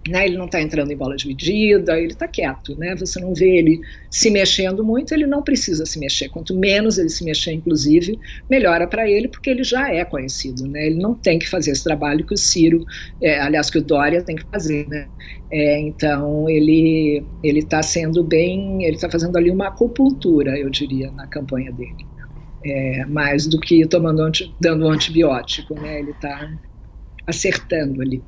Né, ele não está entrando em bola dividida, ele está quieto, né? Você não vê ele se mexendo muito, ele não precisa se mexer. Quanto menos ele se mexer, inclusive, melhora para ele, porque ele já é conhecido, né? Ele não tem que fazer esse trabalho que o Ciro, aliás, que o Dória tem que fazer, né? Então ele está sendo bem, ele está fazendo ali uma acupuntura, eu diria, na campanha dele, mais do que dando um antibiótico, né? Ele está acertando ali.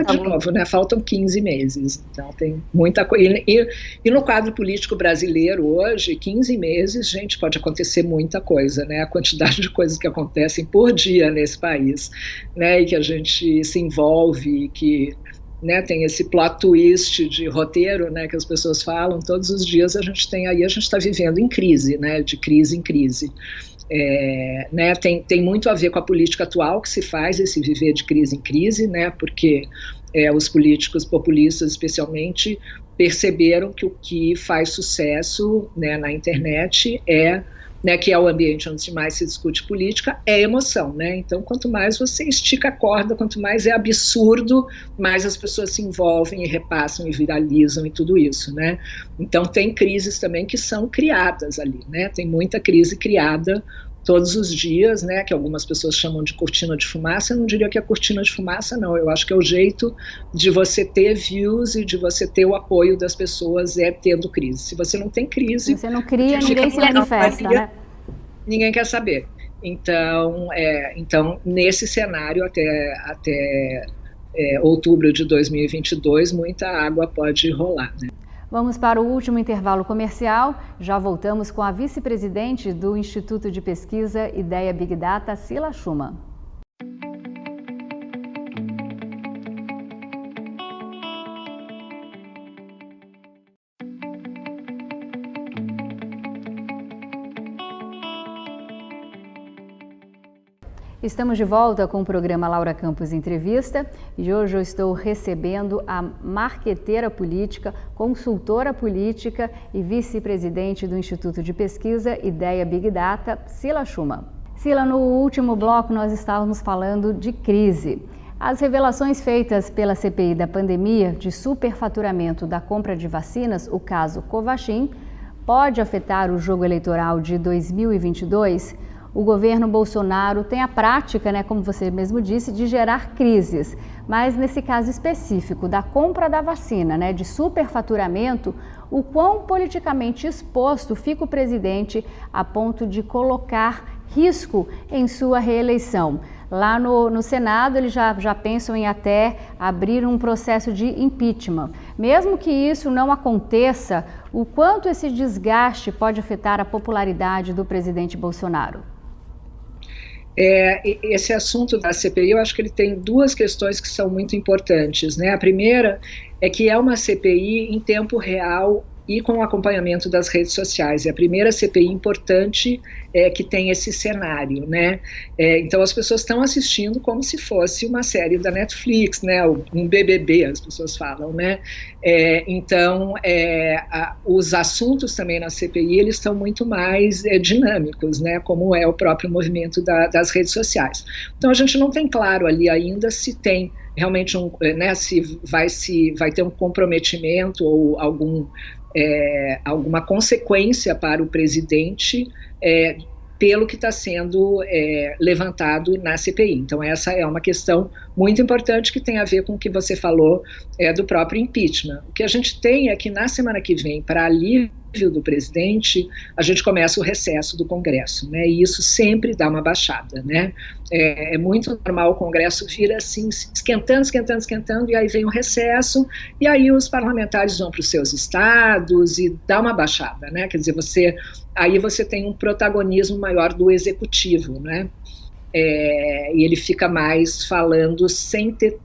De novo, né? Faltam 15 meses, então tem muita coisa. E no quadro político brasileiro hoje, 15 meses, gente, pode acontecer muita coisa, né? A quantidade de coisas que acontecem por dia nesse país, né? E que a gente se envolve, que, né, tem esse plot twist de roteiro, né, que as pessoas falam, todos os dias a gente está vivendo em crise, né? De crise em crise. Né, tem muito a ver com a política atual que se faz, esse viver de crise em crise, né, porque os políticos populistas, especialmente, perceberam que o que faz sucesso, né, na internet né, que é o ambiente onde mais se discute política, é emoção, né? Então, quanto mais você estica a corda, quanto mais é absurdo, mais as pessoas se envolvem e repassam e viralizam e tudo isso, né? Então, tem crises também que são criadas ali, né? Tem muita crise criada todos os dias, né, que algumas pessoas chamam de cortina de fumaça. Eu não diria que é cortina de fumaça, não. Eu acho que é o jeito de você ter views e de você ter o apoio das pessoas tendo crise. Se você não tem crise... Você não cria, ninguém se manifesta, né? Ninguém quer saber. Então, nesse cenário, até outubro de 2022, muita água pode rolar, né? Vamos para o último intervalo comercial. Já voltamos com a vice-presidente do Instituto de Pesquisa Ideia Big Data, Cila Schumann. Estamos de volta com o programa Laura Campos Entrevista e hoje eu estou recebendo a marqueteira política, consultora política e vice-presidente do Instituto de Pesquisa Ideia Big Data, Cila Schumann. Cila, no último bloco nós estávamos falando de crise. As revelações feitas pela CPI da pandemia de superfaturamento da compra de vacinas, o caso Covaxin, pode afetar o jogo eleitoral de 2022? O governo Bolsonaro tem a prática, né, como você mesmo disse, de gerar crises. Mas nesse caso específico da compra da vacina, né, de superfaturamento, o quão politicamente exposto fica o presidente a ponto de colocar risco em sua reeleição. Lá no Senado, eles já pensam em até abrir um processo de impeachment. Mesmo que isso não aconteça, o quanto esse desgaste pode afetar a popularidade do presidente Bolsonaro? Esse assunto da CPI, eu acho que ele tem duas questões que são muito importantes, né? A primeira é que é uma CPI em tempo real e com o acompanhamento das redes sociais. É a primeira CPI importante que tem esse cenário, né? Então as pessoas estão assistindo como se fosse uma série da Netflix, né? Um BBB, as pessoas falam, né? Então os assuntos também na CPI, eles estão muito mais dinâmicos, né? Como é o próprio movimento das redes sociais. Então a gente não tem claro ali ainda se tem realmente se vai ter um comprometimento ou alguma consequência para o presidente pelo que está sendo levantado na CPI. Então essa é uma questão muito importante que tem a ver com o que você falou do próprio impeachment. O que a gente tem é que na semana que vem, para alívio do presidente, a gente começa o recesso do Congresso, né? E isso sempre dá uma baixada, né? É muito normal o Congresso vir assim, esquentando, e aí vem o recesso, e aí os parlamentares vão para os seus estados e dá uma baixada, né? Quer dizer, aí você tem um protagonismo maior do executivo, né? E ele fica mais falando sem ter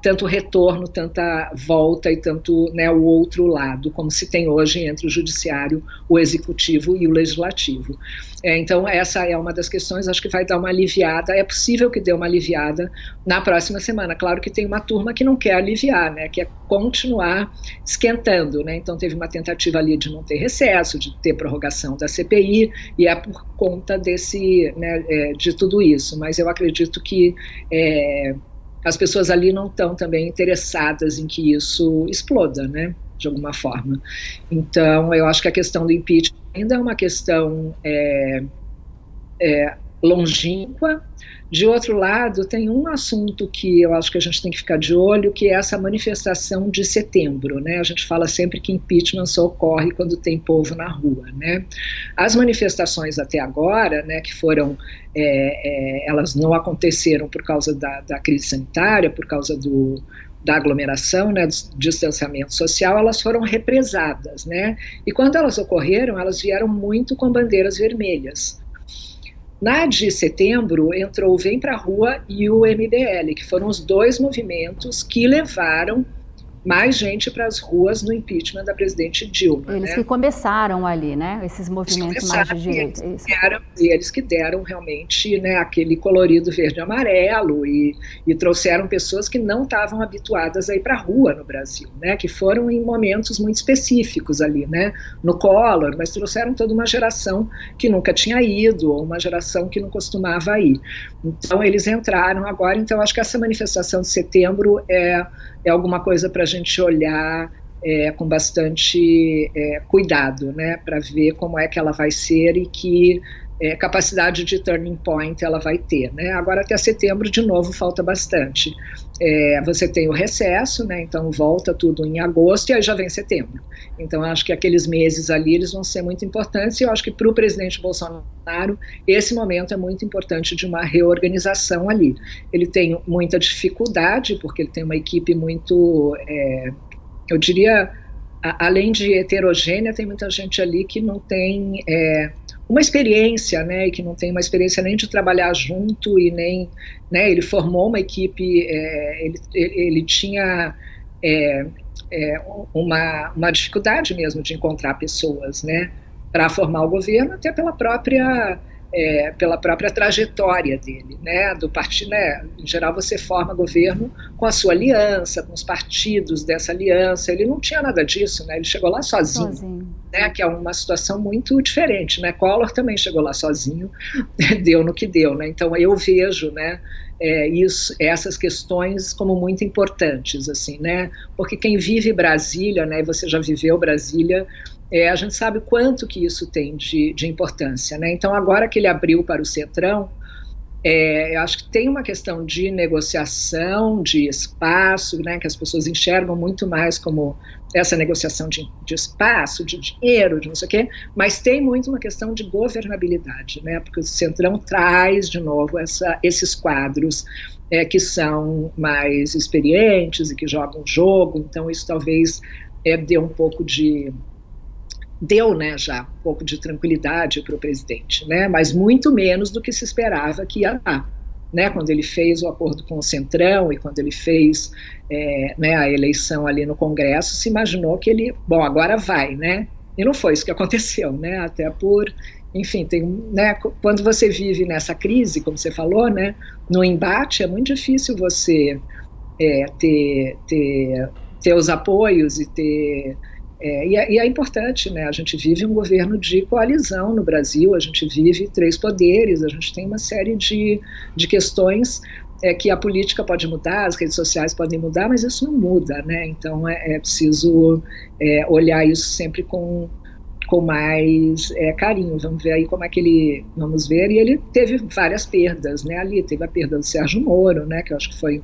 tanto retorno, tanta volta e tanto, né, o outro lado, como se tem hoje entre o judiciário, o executivo e o legislativo. Então essa é uma das questões, acho que vai dar uma aliviada, é possível que dê uma aliviada na próxima semana. Claro que tem uma turma que não quer aliviar, né, que é continuar esquentando, né? Então teve uma tentativa ali de não ter recesso, de ter prorrogação da CPI, e é por conta de tudo isso, mas eu acredito que as pessoas ali não estão também interessadas em que isso exploda, né, de alguma forma. Então, eu acho que a questão do impeachment ainda é uma questão longínqua. De outro lado, tem um assunto que eu acho que a gente tem que ficar de olho, que é essa manifestação de setembro, né? A gente fala sempre que impeachment só ocorre quando tem povo na rua, né? As manifestações até agora, né, que foram, elas não aconteceram por causa da crise sanitária, por causa da aglomeração, né, do distanciamento social, elas foram represadas, né? E quando elas ocorreram, elas vieram muito com bandeiras vermelhas. Na de setembro, entrou o Vem Pra Rua e o MBL, que foram os dois movimentos que levaram mais gente para as ruas no impeachment da presidente Dilma. Eles, né, que começaram ali, né? Esses movimentos mais de direita. Eles que deram realmente, né, aquele colorido verde e amarelo e trouxeram pessoas que não estavam habituadas a ir para a rua no Brasil, né? Que foram em momentos muito específicos ali, né? No Collor, mas trouxeram toda uma geração que nunca tinha ido, ou uma geração que não costumava ir. Então eles entraram agora. Então acho que essa manifestação de setembro é alguma coisa para a gente olhar com bastante cuidado, né, para ver como é que ela vai ser e que capacidade de turning point ela vai ter, né? Agora até setembro, de novo, falta bastante. Você tem o recesso, né, então volta tudo em agosto e aí já vem setembro. Então acho que aqueles meses ali, eles vão ser muito importantes, e eu acho que para o presidente Bolsonaro, esse momento é muito importante de uma reorganização ali. Ele tem muita dificuldade, porque ele tem uma equipe muito, eu diria, além de heterogênea, tem muita gente ali que não tem uma experiência, né, e que não tem uma experiência nem de trabalhar junto e nem, né, ele formou uma equipe, ele tinha uma dificuldade mesmo de encontrar pessoas, né, para formar o governo, até pela própria trajetória dele, né, do partido, né, em geral você forma governo com a sua aliança, com os partidos dessa aliança. Ele não tinha nada disso, né, ele chegou lá sozinho. Né, que é uma situação muito diferente, né? Collor também chegou lá sozinho, deu no que deu, né? Então eu vejo, né, essas questões como muito importantes, assim, né? Porque quem vive Brasília, né, e você já viveu Brasília, a gente sabe quanto que isso tem de importância, né? Então agora que ele abriu para o Centrão, eu acho que tem uma questão de negociação, de espaço, né, que as pessoas enxergam muito mais como essa negociação de espaço, de dinheiro, de não sei o quê, mas tem muito uma questão de governabilidade, né? Porque o Centrão traz, de novo, esses quadros que são mais experientes e que jogam jogo, então isso talvez deu um pouco de... Deu, né, já um pouco de tranquilidade para o presidente, né? Mas muito menos do que se esperava que ia dar. Né, quando ele fez o acordo com o Centrão e quando ele fez né, a eleição ali no Congresso, se imaginou que ele, bom, agora vai, né? E não foi isso que aconteceu, né? Até por, enfim, né, quando você vive nessa crise, como você falou, né, no embate, é muito difícil você ter os apoios e ter... E é importante, né? A gente vive um governo de coalizão no Brasil, a gente vive 3 poderes, a gente tem uma série de questões que a política pode mudar, as redes sociais podem mudar, mas isso não muda, né? Então é preciso olhar isso sempre com mais carinho. Vamos ver aí como é que ele... Vamos ver, e ele teve várias perdas, né? Ali teve a perda do Sérgio Moro, né? Que eu acho que foi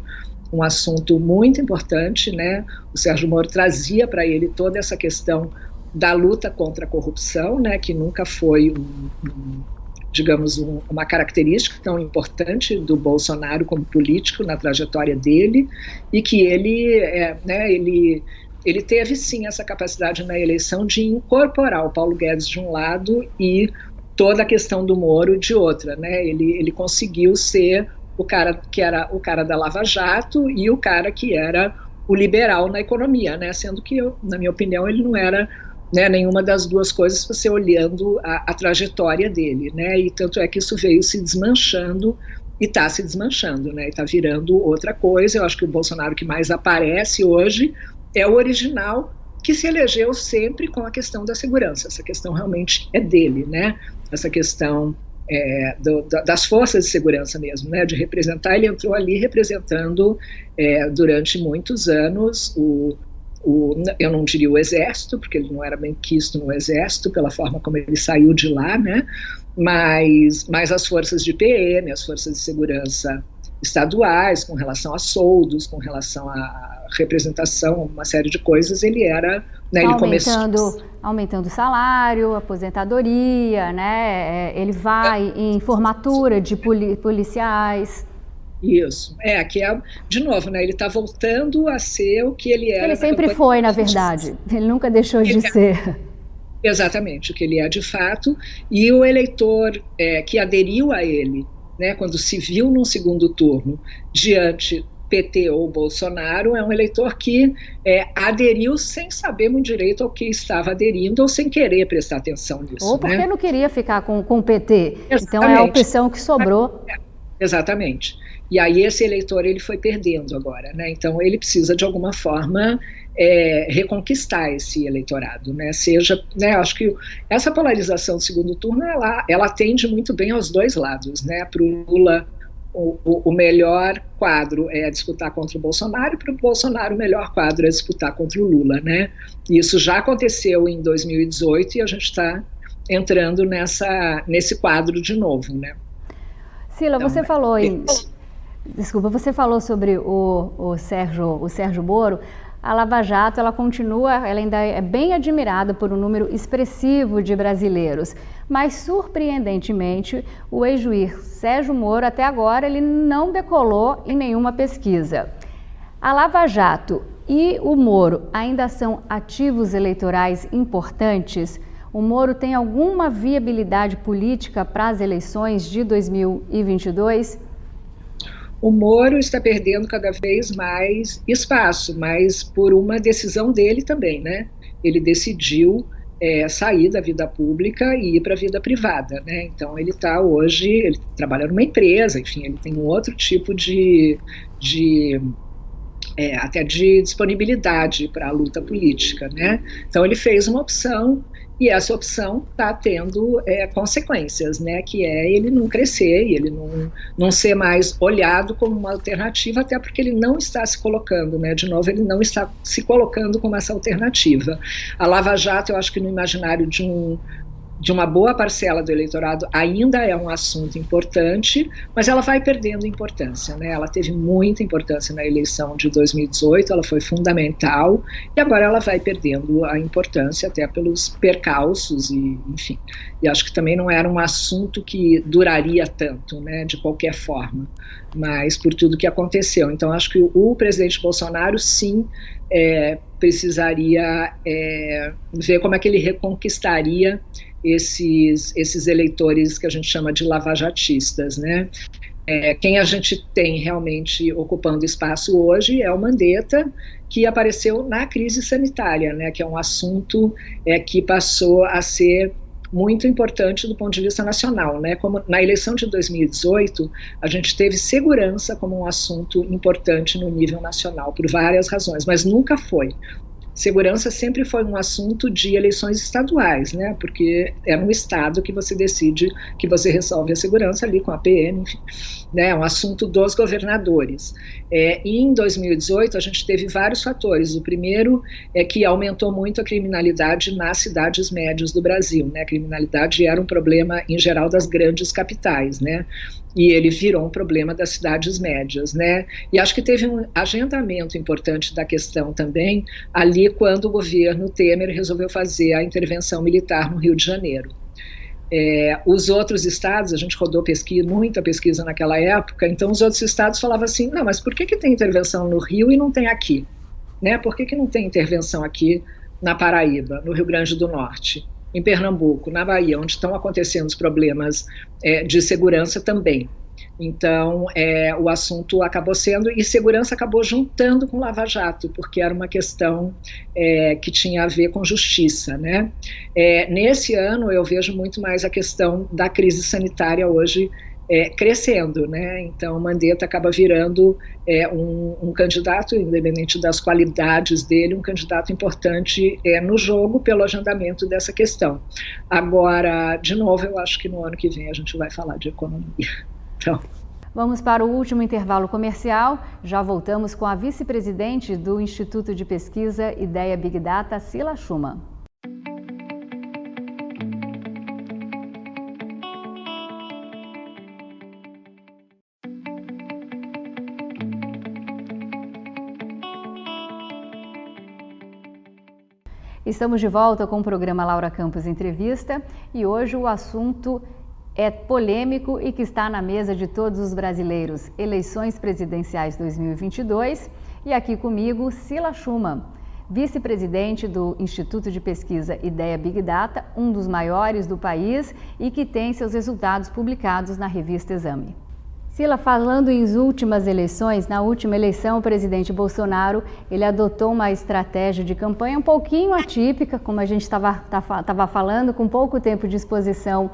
um assunto muito importante, né? O Sérgio Moro trazia para ele toda essa questão da luta contra a corrupção, né? Que nunca foi digamos, uma característica tão importante do Bolsonaro como político na trajetória dele, e que ele teve sim essa capacidade na eleição de incorporar o Paulo Guedes de um lado e toda a questão do Moro de outra, né? Ele conseguiu ser o cara que era o cara da Lava Jato e o cara que era o liberal na economia, né? Sendo que, na minha opinião, ele não era, né, nenhuma das duas coisas, você olhando a trajetória dele, né? E tanto é que isso veio se desmanchando e está se desmanchando, né? E está virando outra coisa. Eu acho que o Bolsonaro que mais aparece hoje é o original, que se elegeu sempre com a questão da segurança. Essa questão realmente é dele, né? Essa questão das forças de segurança mesmo, né, de representar. Ele entrou ali representando durante muitos anos eu não diria o exército, porque ele não era bem quisto no exército pela forma como ele saiu de lá, né, mas as forças de PM, as forças de segurança estaduais, com relação a soldos, com relação a representação, uma série de coisas, ele era... Né, aumentando o salário, aposentadoria, né? Ele vai em formatura de policiais. Isso, aqui de novo, né? Ele está voltando a ser o que ele era. Ele sempre foi, na verdade, ele nunca deixou de ser. Exatamente, o que ele é de fato, e o eleitor que aderiu a ele, né, quando se viu num segundo turno, diante PT ou Bolsonaro, é um eleitor que aderiu sem saber muito direito ao que estava aderindo ou sem querer prestar atenção nisso. Ou porque não queria ficar com o PT. Exatamente. Então é a opção que sobrou. Exatamente. E aí esse eleitor ele foi perdendo agora, né? Então ele precisa de alguma forma reconquistar esse eleitorado, né? Seja, né? Acho que essa polarização do segundo turno ela atende muito bem aos dois lados, né? Para o Lula o melhor quadro é disputar contra o Bolsonaro, e para o Bolsonaro o melhor quadro é disputar contra o Lula, né? Isso já aconteceu em 2018 e a gente está entrando nesse quadro de novo, né? Sila, então, você falou você falou sobre o Sérgio Moro. A Lava Jato, ela ainda é bem admirada por um número expressivo de brasileiros, mas surpreendentemente o ex-juiz Sérgio Moro até agora ele não decolou em nenhuma pesquisa. A Lava Jato e o Moro ainda são ativos eleitorais importantes? O Moro tem alguma viabilidade política para as eleições de 2022? O Moro está perdendo cada vez mais espaço, mas por uma decisão dele também, né? Ele decidiu sair da vida pública e ir para a vida privada, né? Então ele está hoje, ele trabalha numa empresa, enfim, ele tem um outro tipo até de disponibilidade para a luta política, né? Então ele fez uma opção e essa opção está tendo consequências, né? Que é ele não crescer e ele não ser mais olhado como uma alternativa, até porque ele não está se colocando, né? De novo, ele não está se colocando como essa alternativa. A Lava Jato, eu acho que no imaginário de um de uma boa parcela do eleitorado ainda é um assunto importante, mas ela vai perdendo importância, né? Ela teve muita importância na eleição de 2018, ela foi fundamental, e agora ela vai perdendo a importância até pelos percalços e, enfim. E acho que também não era um assunto que duraria tanto, né, de qualquer forma, mas por tudo que aconteceu. Então acho que o presidente Bolsonaro, sim, precisaria ver como é que ele reconquistaria esses eleitores que a gente chama de lavajatistas, né? Quem a gente tem realmente ocupando espaço hoje é o Mandetta, que apareceu na crise sanitária, né? Que é um assunto que passou a ser muito importante do ponto de vista nacional, né? Como na eleição de 2018, a gente teve segurança como um assunto importante no nível nacional, por várias razões, mas nunca foi. Segurança sempre foi um assunto de eleições estaduais, né? Porque é no estado que você decide, que você resolve a segurança ali com a PM, enfim, né? É um assunto dos governadores. E em 2018 a gente teve vários fatores. O primeiro é que aumentou muito a criminalidade nas cidades médias do Brasil, né? A criminalidade era um problema em geral das grandes capitais, né? E ele virou um problema das cidades médias, né? E acho que teve um agendamento importante da questão também ali quando o governo Temer resolveu fazer a intervenção militar no Rio de Janeiro. Os outros estados, a gente rodou muita pesquisa naquela época, então os outros estados falavam assim, não, mas por que tem intervenção no Rio e não tem aqui? Né? Por que não tem intervenção aqui na Paraíba, no Rio Grande do Norte? Em Pernambuco, na Bahia, onde estão acontecendo os problemas de segurança também. Então, o assunto acabou sendo, e segurança acabou juntando com Lava Jato, porque era uma questão que tinha a ver com justiça, né? Nesse ano, eu vejo muito mais a questão da crise sanitária hoje crescendo, né? Então, o Mandetta acaba virando um candidato, independente das qualidades dele, um candidato importante no jogo pelo agendamento dessa questão. Agora, de novo, eu acho que no ano que vem a gente vai falar de economia. Então. Vamos para o último intervalo comercial. Já voltamos com a vice-presidente do Instituto de Pesquisa Ideia Big Data, Cila Schumann. Estamos de volta com o programa Laura Campos Entrevista e hoje o assunto é polêmico e que está na mesa de todos os brasileiros, eleições presidenciais 2022, e aqui comigo Cila Schumann, vice-presidente do Instituto de Pesquisa Ideia Big Data, um dos maiores do país e que tem seus resultados publicados na revista Exame. Cila, falando em últimas eleições, na última eleição o presidente Bolsonaro, ele adotou uma estratégia de campanha um pouquinho atípica, como a gente estava falando, com pouco tempo de exposição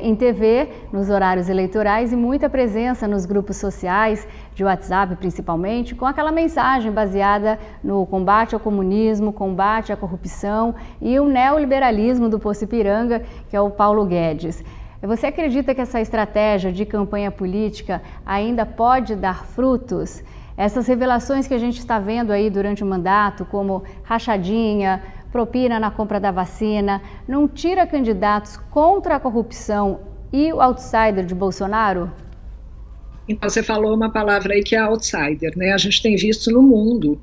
em TV, nos horários eleitorais e muita presença nos grupos sociais, de WhatsApp principalmente, com aquela mensagem baseada no combate ao comunismo, combate à corrupção e o neoliberalismo do Poço Ipiranga, que é o Paulo Guedes. Você acredita que essa estratégia de campanha política ainda pode dar frutos? Essas revelações que a gente está vendo aí durante o mandato, como rachadinha, propina na compra da vacina, não tira candidatos contra a corrupção e o outsider de Bolsonaro? Então, você falou uma palavra aí que é outsider, né? A gente tem visto no mundo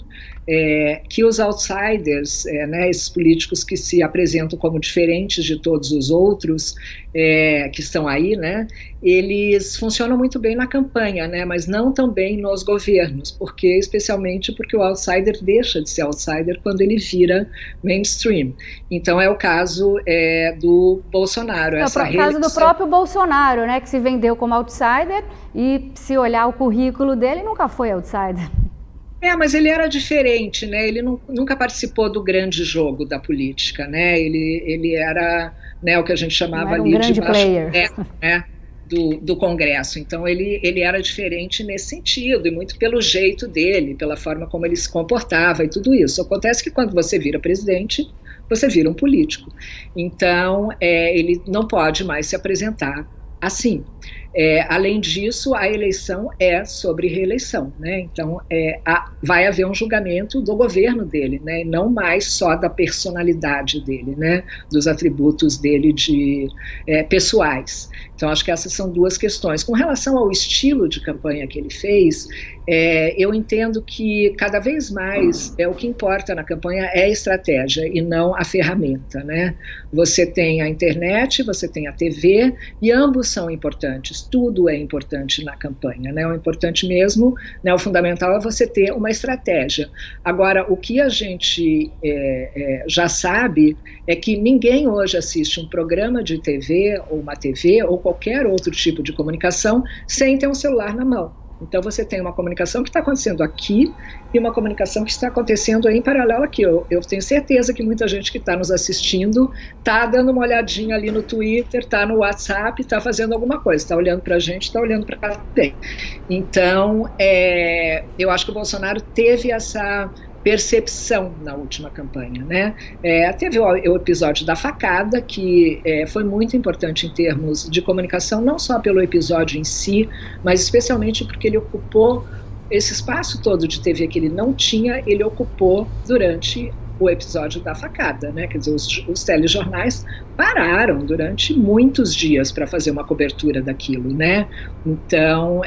que os outsiders, né, esses políticos que se apresentam como diferentes de todos os outros que estão aí, né, eles funcionam muito bem na campanha, né, mas não tão bem nos governos, especialmente porque o outsider deixa de ser outsider quando ele vira mainstream. Então é o caso do Bolsonaro. É o caso do próprio Bolsonaro, né, que se vendeu como outsider e, se olhar o currículo dele, nunca foi outsider. Mas ele era diferente, né? Ele nunca participou do grande jogo da política, né? Ele era, né, o que a gente chamava ali de baixo teto, né, do Congresso. Então ele era diferente nesse sentido, e muito pelo jeito dele, pela forma como ele se comportava e tudo isso. Acontece que quando você vira presidente, você vira um político. Então ele não pode mais se apresentar assim. Além disso, a eleição é sobre reeleição, né? Então, vai haver um julgamento do governo dele, né? Não mais só da personalidade dele, né? Dos atributos dele pessoais. Então, acho que essas são duas questões. Com relação ao estilo de campanha que ele fez, eu entendo que cada vez mais o que importa na campanha é a estratégia e não a ferramenta, né? Você tem a internet, você tem a TV, e ambos são importantes, tudo é importante na campanha, né? O importante mesmo, né, o fundamental é você ter uma estratégia. Agora, o que a gente já sabe é que ninguém hoje assiste um programa de TV, ou uma TV, ou qualquer outro tipo de comunicação, sem ter um celular na mão. Então você tem uma comunicação que está acontecendo aqui e uma comunicação que está acontecendo aí em paralelo aqui. Eu tenho certeza que muita gente que está nos assistindo está dando uma olhadinha ali no Twitter, está no WhatsApp, está fazendo alguma coisa, está olhando para a gente, está olhando para a gente. Então, eu acho que o Bolsonaro teve essa percepção na última campanha, né? Teve o episódio da facada, que foi muito importante em termos de comunicação, não só pelo episódio em si, mas especialmente porque ele ocupou esse espaço todo de TV que ele não tinha, ele ocupou durante o episódio da facada, né? Quer dizer, os telejornais pararam durante muitos dias para fazer uma cobertura daquilo, né? Então,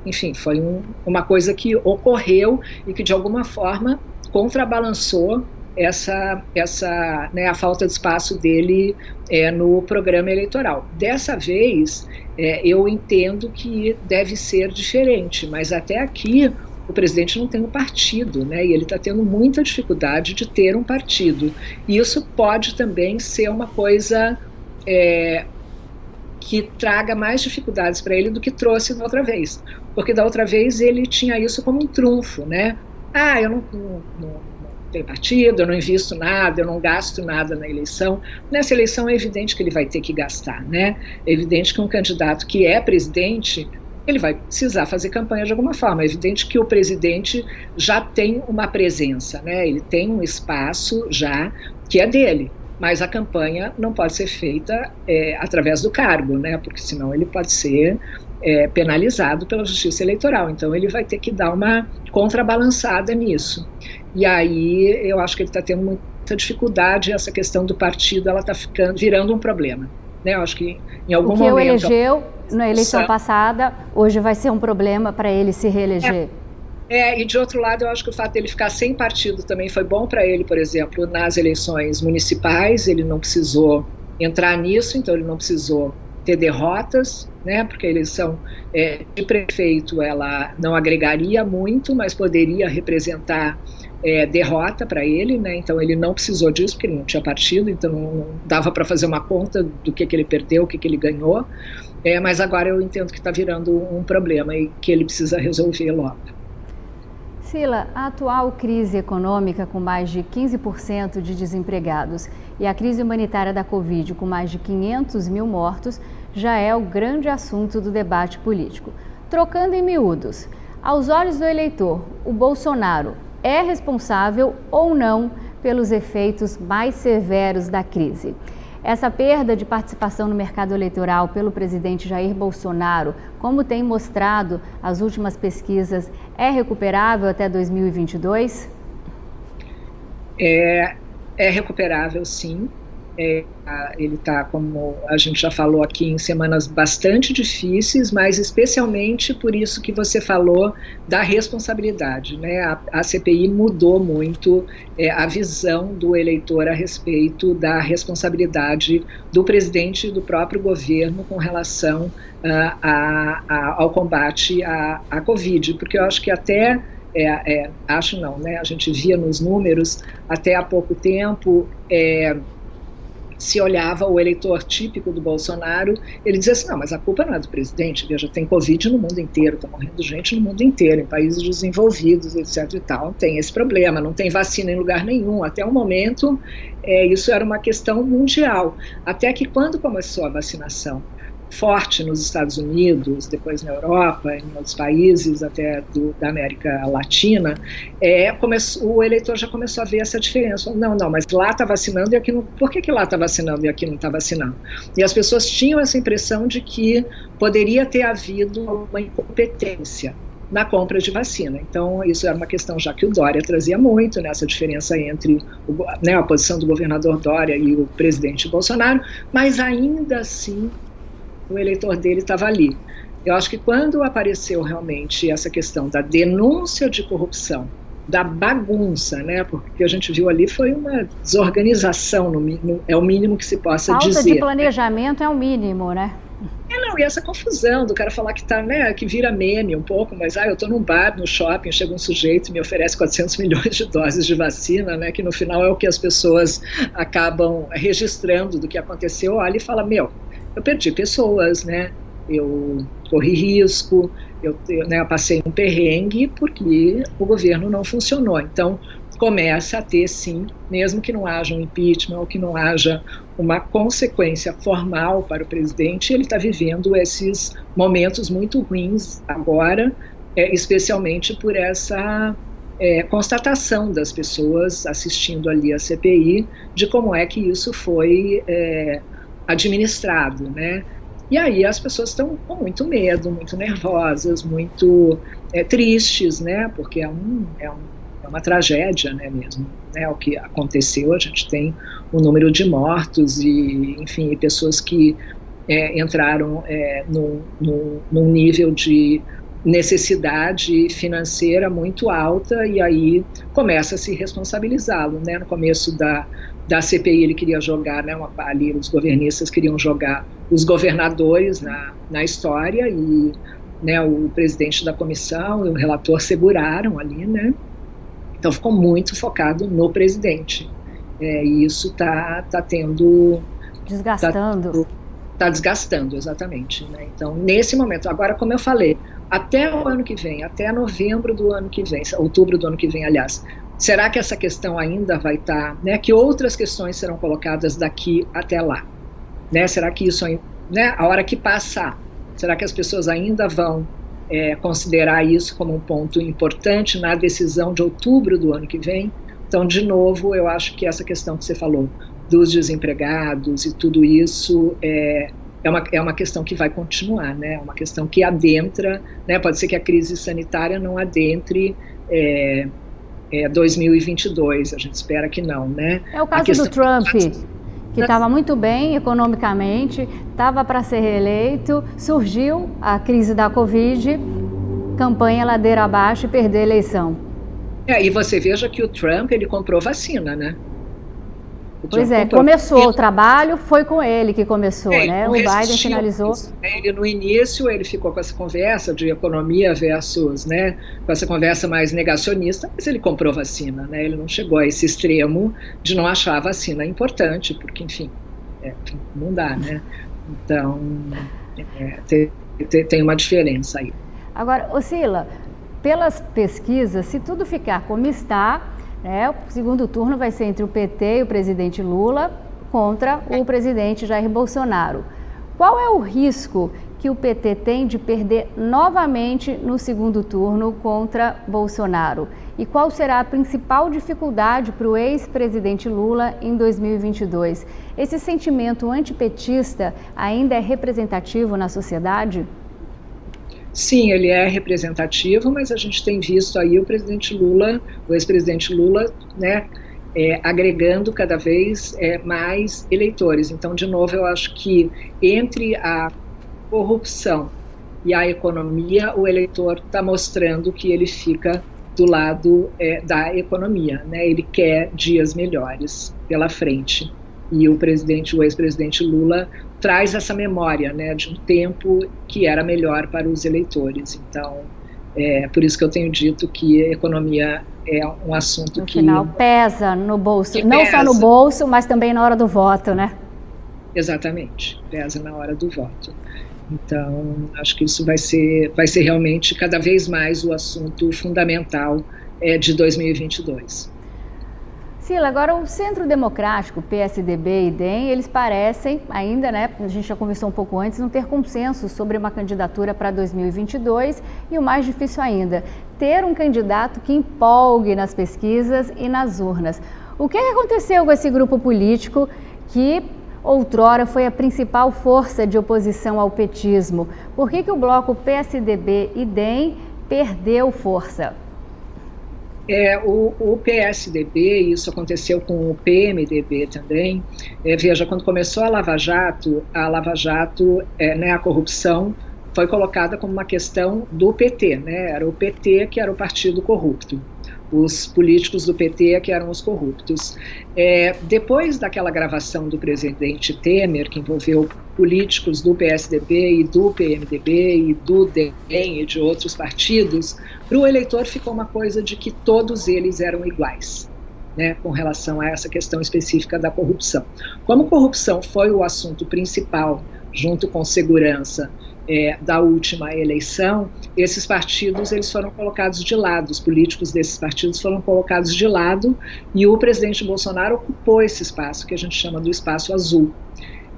enfim, foi uma coisa que ocorreu e que de alguma forma contrabalançou a falta de espaço dele no programa eleitoral. Dessa vez, eu entendo que deve ser diferente, mas até aqui o presidente não tem um partido, né? E ele está tendo muita dificuldade de ter um partido. E isso pode também ser uma coisa que traga mais dificuldades para ele do que trouxe da outra vez. Porque da outra vez ele tinha isso como um trunfo, né? Eu não tenho partido, eu não invisto nada, eu não gasto nada na eleição. Nessa eleição é evidente que ele vai ter que gastar, né? É evidente que um candidato que é presidente, ele vai precisar fazer campanha de alguma forma. É evidente que o presidente já tem uma presença, né? Ele tem um espaço já que é dele, mas a campanha não pode ser feita através do cargo, né? Porque senão ele pode ser penalizado pela Justiça Eleitoral. Então ele vai ter que dar uma contrabalançada nisso. E aí eu acho que ele está tendo muita dificuldade, essa questão do partido, ela está virando um problema. Né? Eu acho que em algum momento... O que elegeu na eleição passada, hoje vai ser um problema para ele se reeleger. E de outro lado, eu acho que o fato dele ficar sem partido também foi bom para ele, por exemplo, nas eleições municipais, ele não precisou entrar nisso, então ele não precisou ter derrotas, né, porque a eleição de prefeito ela não agregaria muito, mas poderia representar derrota para ele, né, então ele não precisou disso, porque ele não tinha partido, então não dava para fazer uma conta do que ele perdeu, o que ele ganhou, mas agora eu entendo que está virando um problema e que ele precisa resolver logo. Sila, a atual crise econômica com mais de 15% de desempregados e a crise humanitária da Covid com mais de 500 mil mortos já é o grande assunto do debate político. Trocando em miúdos, aos olhos do eleitor, o Bolsonaro é responsável ou não pelos efeitos mais severos da crise? Essa perda de participação no mercado eleitoral pelo presidente Jair Bolsonaro, como tem mostrado as últimas pesquisas, é recuperável até 2022? É recuperável, sim. Ele está, como a gente já falou aqui, em semanas bastante difíceis, mas especialmente por isso que você falou da responsabilidade, né? A CPI mudou muito a visão do eleitor a respeito da responsabilidade do presidente e do próprio governo com relação ao combate à Covid, porque eu acho que até acho não, né? A gente via nos números até há pouco tempo. Se olhava o eleitor típico do Bolsonaro, ele dizia assim, não, mas a culpa não é do presidente, veja, tem Covid no mundo inteiro, está morrendo gente no mundo inteiro, em países desenvolvidos, etc e tal, tem esse problema, não tem vacina em lugar nenhum, até o momento isso era uma questão mundial, até que quando começou a vacinação forte nos Estados Unidos, depois na Europa, em outros países até da América Latina, o eleitor já começou a ver essa diferença. Não, mas lá está vacinando e aqui não. Por que lá está vacinando e aqui não está vacinando? E as pessoas tinham essa impressão de que poderia ter havido uma incompetência na compra de vacina. Então, isso era uma questão já que o Dória trazia muito, né, essa diferença entre a posição do governador Dória e o presidente Bolsonaro, mas ainda assim o eleitor dele estava ali. Eu acho que quando apareceu realmente essa questão da denúncia de corrupção, da bagunça, né, porque o que a gente viu ali foi uma desorganização, é o mínimo que se possa dizer. Falta de planejamento é o mínimo, né? E essa confusão do cara falar que tá, né, que vira meme um pouco, mas eu tô num bar, no shopping, chega um sujeito e me oferece 400 milhões de doses de vacina, né, que no final é o que as pessoas acabam registrando do que aconteceu, olha e fala, eu perdi pessoas, né, eu corri risco, eu passei um perrengue porque o governo não funcionou. Então, começa a ter, sim, mesmo que não haja um impeachment ou que não haja uma consequência formal para o presidente, ele está vivendo esses momentos muito ruins agora, especialmente por essa constatação das pessoas assistindo ali a CPI de como é que isso foi administrado, né? E aí as pessoas estão com muito medo, muito nervosas, muito tristes, né? Porque é uma tragédia, né, mesmo, né, o que aconteceu. A gente tem um número de mortos e, enfim, pessoas que entraram num nível de necessidade financeira muito alta e aí começa a se responsabilizá-lo, né? No começo da CPI ele queria jogar, né, ali os governistas queriam jogar os governadores na história e, né, o presidente da comissão e o relator seguraram ali, né? Então ficou muito focado no presidente. E isso está tendo... Desgastando. Está desgastando, exatamente, né? Então, nesse momento, agora, como eu falei, até o ano que vem, até novembro do ano que vem, outubro do ano que vem, aliás, será que essa questão ainda vai estar, né? Que outras questões serão colocadas daqui até lá? Né? Será que isso, né, a hora que passar, será que as pessoas ainda vão considerar isso como um ponto importante na decisão de outubro do ano que vem? Então, de novo, eu acho que essa questão que você falou dos desempregados e tudo isso é uma questão que vai continuar, né? É uma questão que adentra, né? Pode ser que a crise sanitária não adentre 2022, a gente espera que não, né? É o caso do Trump, que estava muito bem economicamente, estava para ser reeleito, surgiu a crise da Covid, campanha ladeira abaixo e perdeu a eleição. E você veja que o Trump, ele comprou vacina, né? Pois começou o trabalho, foi com ele que começou, né? O Biden finalizou. Ele, no início, ele ficou com essa conversa de economia versus, né, com essa conversa mais negacionista, mas ele comprou vacina, né? Ele não chegou a esse extremo de não achar a vacina importante, porque, enfim, não dá, né? Então, tem uma diferença aí. Agora, Ocila, pelas pesquisas, se tudo ficar como está, o segundo turno vai ser entre o PT e o presidente Lula contra o presidente Jair Bolsonaro. Qual é o risco que o PT tem de perder novamente no segundo turno contra Bolsonaro? E qual será a principal dificuldade para o ex-presidente Lula em 2022? Esse sentimento antipetista ainda é representativo na sociedade? Sim, ele é representativo, mas a gente tem visto aí o ex-presidente Lula, né, agregando cada vez mais eleitores. Então, de novo, eu acho que entre a corrupção e a economia, o eleitor está mostrando que ele fica do lado da economia, né? Ele quer dias melhores pela frente. E o ex-presidente Lula traz essa memória, né, de um tempo que era melhor para os eleitores. Então, por isso que eu tenho dito que a economia é um assunto que... No final, pesa no bolso, não só no bolso, mas também na hora do voto, né? Exatamente, pesa na hora do voto. Então, acho que isso vai ser realmente cada vez mais o assunto fundamental de 2022. Sila, agora o Centro Democrático, PSDB e DEM, eles parecem ainda, né, a gente já conversou um pouco antes, não ter consenso sobre uma candidatura para 2022 e o mais difícil ainda, ter um candidato que empolgue nas pesquisas e nas urnas. O que aconteceu com esse grupo político que outrora foi a principal força de oposição ao petismo? Por que o bloco PSDB e DEM perdeu força? O PSDB, isso aconteceu com o PMDB também. Veja, quando começou a Lava Jato, né, a corrupção foi colocada como uma questão do PT, né? Era o PT que era o partido corrupto, os políticos do PT que eram os corruptos. Depois daquela gravação do presidente Temer, que envolveu políticos do PSDB e do PMDB e do DEM e de outros partidos, para o eleitor ficou uma coisa de que todos eles eram iguais, né, com relação a essa questão específica da corrupção. Como corrupção foi o assunto principal, junto com segurança, da última eleição, esses partidos eles foram colocados de lado, os políticos desses partidos foram colocados de lado e o presidente Bolsonaro ocupou esse espaço, que a gente chama do espaço azul.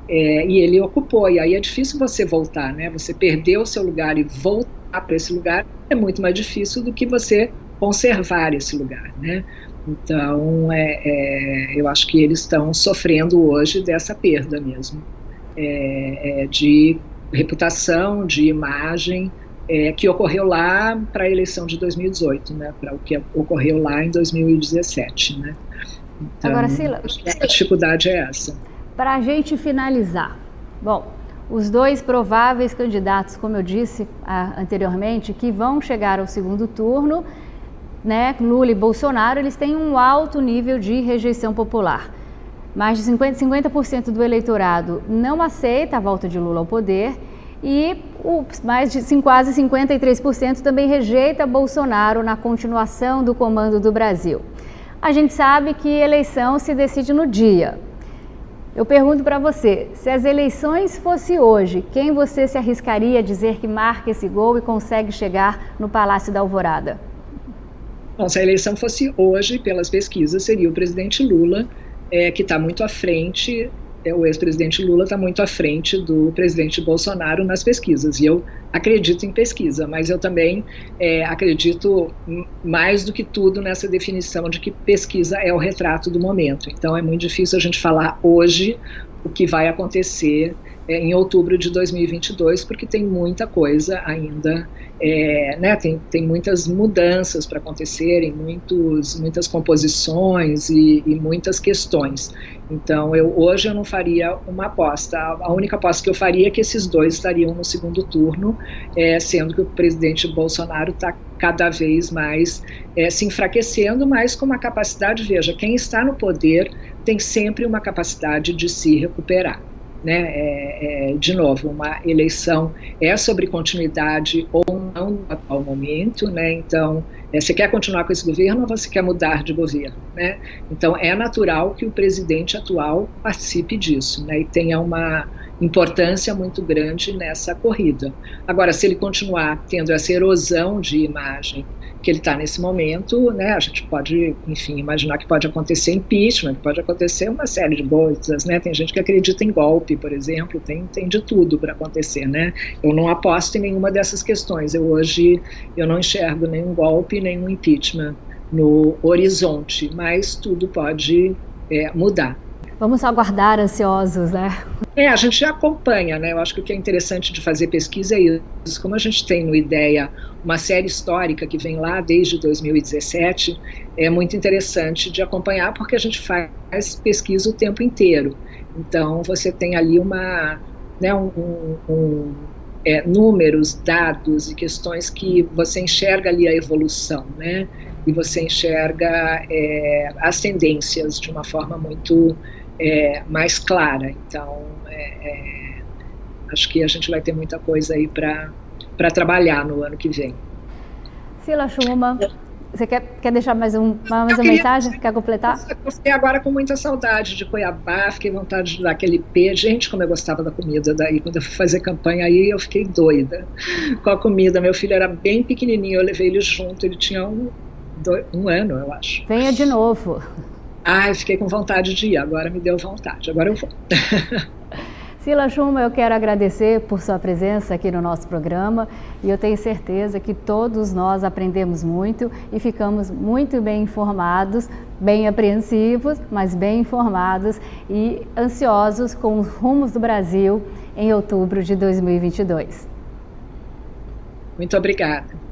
E ele ocupou, e aí é difícil você voltar, né? Você perder o seu lugar e voltar para esse lugar é muito mais difícil do que você conservar esse lugar, né? Então, eu acho que eles estão sofrendo hoje dessa perda mesmo, de reputação, de imagem, que ocorreu lá para a eleição de 2018, né? Para o que ocorreu lá em 2017, né? Então, agora, Sila, a dificuldade é essa. Para a gente finalizar, bom, os dois prováveis candidatos, como eu disse anteriormente, que vão chegar ao segundo turno, né, Lula e Bolsonaro, eles têm um alto nível de rejeição popular. Mais de 50% do eleitorado não aceita a volta de Lula ao poder e quase 53% também rejeita Bolsonaro na continuação do comando do Brasil. A gente sabe que eleição se decide no dia. Eu pergunto para você, se as eleições fossem hoje, quem você se arriscaria a dizer que marca esse gol e consegue chegar no Palácio da Alvorada? Bom, se a eleição fosse hoje, pelas pesquisas, seria o presidente Lula, que está muito à frente, o ex-presidente Lula está muito à frente do presidente Bolsonaro nas pesquisas, e eu acredito em pesquisa, mas eu também acredito mais do que tudo nessa definição de que pesquisa é o retrato do momento. Então é muito difícil a gente falar hoje o que vai acontecer em outubro de 2022, porque tem muita coisa ainda, né, tem muitas mudanças para acontecerem, muitas composições e muitas questões. Então, hoje eu não faria uma aposta. A única aposta que eu faria é que esses dois estariam no segundo turno, sendo que o presidente Bolsonaro está cada vez mais se enfraquecendo, mas com uma capacidade, veja, quem está no poder tem sempre uma capacidade de se recuperar. Né? De novo, uma eleição é sobre continuidade ou não no atual momento, né? Então, você quer continuar com esse governo ou você quer mudar de governo, né? Então, é natural que o presidente atual participe disso, né? E tenha uma importância muito grande nessa corrida. Agora, se ele continuar tendo essa erosão de imagem que ele está nesse momento, né, a gente pode, enfim, imaginar que pode acontecer impeachment, que pode acontecer uma série de coisas, né? Tem gente que acredita em golpe, por exemplo, tem de tudo para acontecer, né? Eu não aposto em nenhuma dessas questões. Hoje eu não enxergo nenhum golpe, nenhum impeachment no horizonte, mas tudo pode mudar. Vamos aguardar ansiosos, né? A gente acompanha, né? Eu acho que o que é interessante de fazer pesquisa é isso. Como a gente tem no IDEA uma série histórica que vem lá desde 2017, é muito interessante de acompanhar porque a gente faz pesquisa o tempo inteiro. Então, você tem ali números, dados e questões que você enxerga ali a evolução, né? E você enxerga as tendências de uma forma muito mais clara. Então, acho que a gente vai ter muita coisa aí para trabalhar no ano que vem. Sila Schumann, você quer deixar mais uma mensagem? Quer completar? Eu fiquei agora com muita saudade de Cuiabá, fiquei com vontade de dar aquele peixe. Gente, como eu gostava da comida daí. Quando eu fui fazer campanha aí, eu fiquei doida com a comida. Meu filho era bem pequenininho, eu levei ele junto, ele tinha um ano, eu acho. Venha de novo. Eu fiquei com vontade de ir, agora me deu vontade, agora eu vou. Cila Schumann, eu quero agradecer por sua presença aqui no nosso programa e eu tenho certeza que todos nós aprendemos muito e ficamos muito bem informados, bem apreensivos, mas bem informados e ansiosos com os rumos do Brasil em outubro de 2022. Muito obrigada.